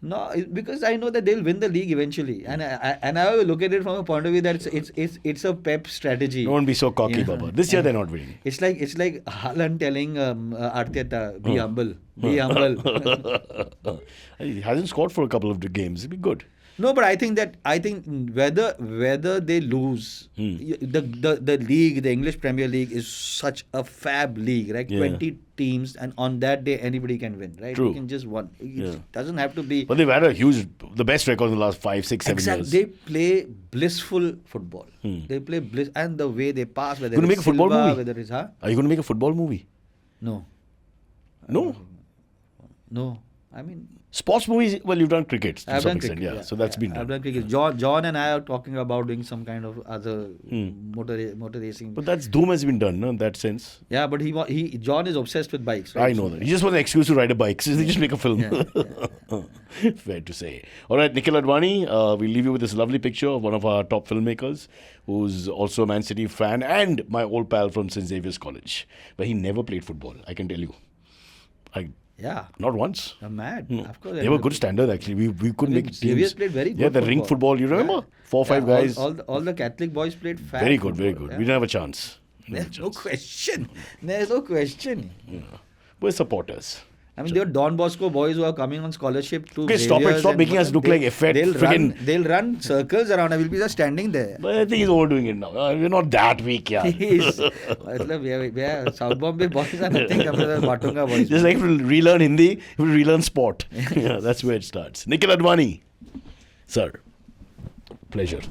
Speaker 1: No, because I know that they'll win the league eventually, and I will look at it from a point of view that it's a Pep strategy.
Speaker 2: Don't be so cocky, Baba. This year they're not winning.
Speaker 1: It's like Haaland telling Arteta, be humble, be humble.
Speaker 2: He hasn't scored for a couple of games. It'd be good.
Speaker 1: No, but I think whether they lose, the league, the English Premier League is such a fab league, right?
Speaker 2: Yeah.
Speaker 1: 20 teams, and on that day anybody can win, right?
Speaker 2: True.
Speaker 1: You can just win. It doesn't have to be.
Speaker 2: But they've had the best record in the last 5, 6, 7 years.
Speaker 1: They play blissful football. They play and the way they pass, whether
Speaker 2: You're gonna
Speaker 1: it's
Speaker 2: make a football
Speaker 1: Silva,
Speaker 2: movie?
Speaker 1: whether it's
Speaker 2: Are you going to make a football movie?
Speaker 1: No.
Speaker 2: No.
Speaker 1: No. I mean,
Speaker 2: Sports movies, well, you've done cricket to
Speaker 1: I've
Speaker 2: some
Speaker 1: done
Speaker 2: extent,
Speaker 1: cricket,
Speaker 2: yeah. So that's been
Speaker 1: I've
Speaker 2: done.
Speaker 1: done cricket. John and I are talking about doing some kind of other motor racing.
Speaker 2: But that's Doom has been done, no, in that sense.
Speaker 1: Yeah, but John is obsessed with bikes. Right?
Speaker 2: I know that. He just wants an excuse to ride a bike. So they just make a film.
Speaker 1: Yeah.
Speaker 2: Fair to say. All right, Nikhil Advani, we'll leave you with this lovely picture of one of our top filmmakers who's also a Man City fan and my old pal from St. Xaviers College. But he never played football, I can tell you.
Speaker 1: Yeah.
Speaker 2: Not once.
Speaker 1: I'm mad.
Speaker 2: No.
Speaker 1: Of course.
Speaker 2: They were good standards actually. We couldn't make
Speaker 1: Xaviers
Speaker 2: teams.
Speaker 1: played very good.
Speaker 2: Yeah, the ring football. You remember? 4 or 5 guys.
Speaker 1: All the Catholic boys played fast.
Speaker 2: Very good, very
Speaker 1: football,
Speaker 2: good.
Speaker 1: yeah.
Speaker 2: We didn't have a chance.
Speaker 1: There's no question. There's no question.
Speaker 2: We're supporters.
Speaker 1: I mean, there are Don Bosco boys who are coming on scholarship to
Speaker 2: Okay, stop it.
Speaker 1: Xaviers
Speaker 2: Stop
Speaker 1: and
Speaker 2: making us look like effete.
Speaker 1: They'll run circles around. I will be just standing there.
Speaker 2: But I think he's overdoing it now. We're not that weak, yeah.
Speaker 1: We are South Bombay boys are nothing compared to the Batunga boys.
Speaker 2: Just like if we relearn Hindi, if we relearn sport. Yeah, that's where it starts. Nikhil Advani. Sir, pleasure.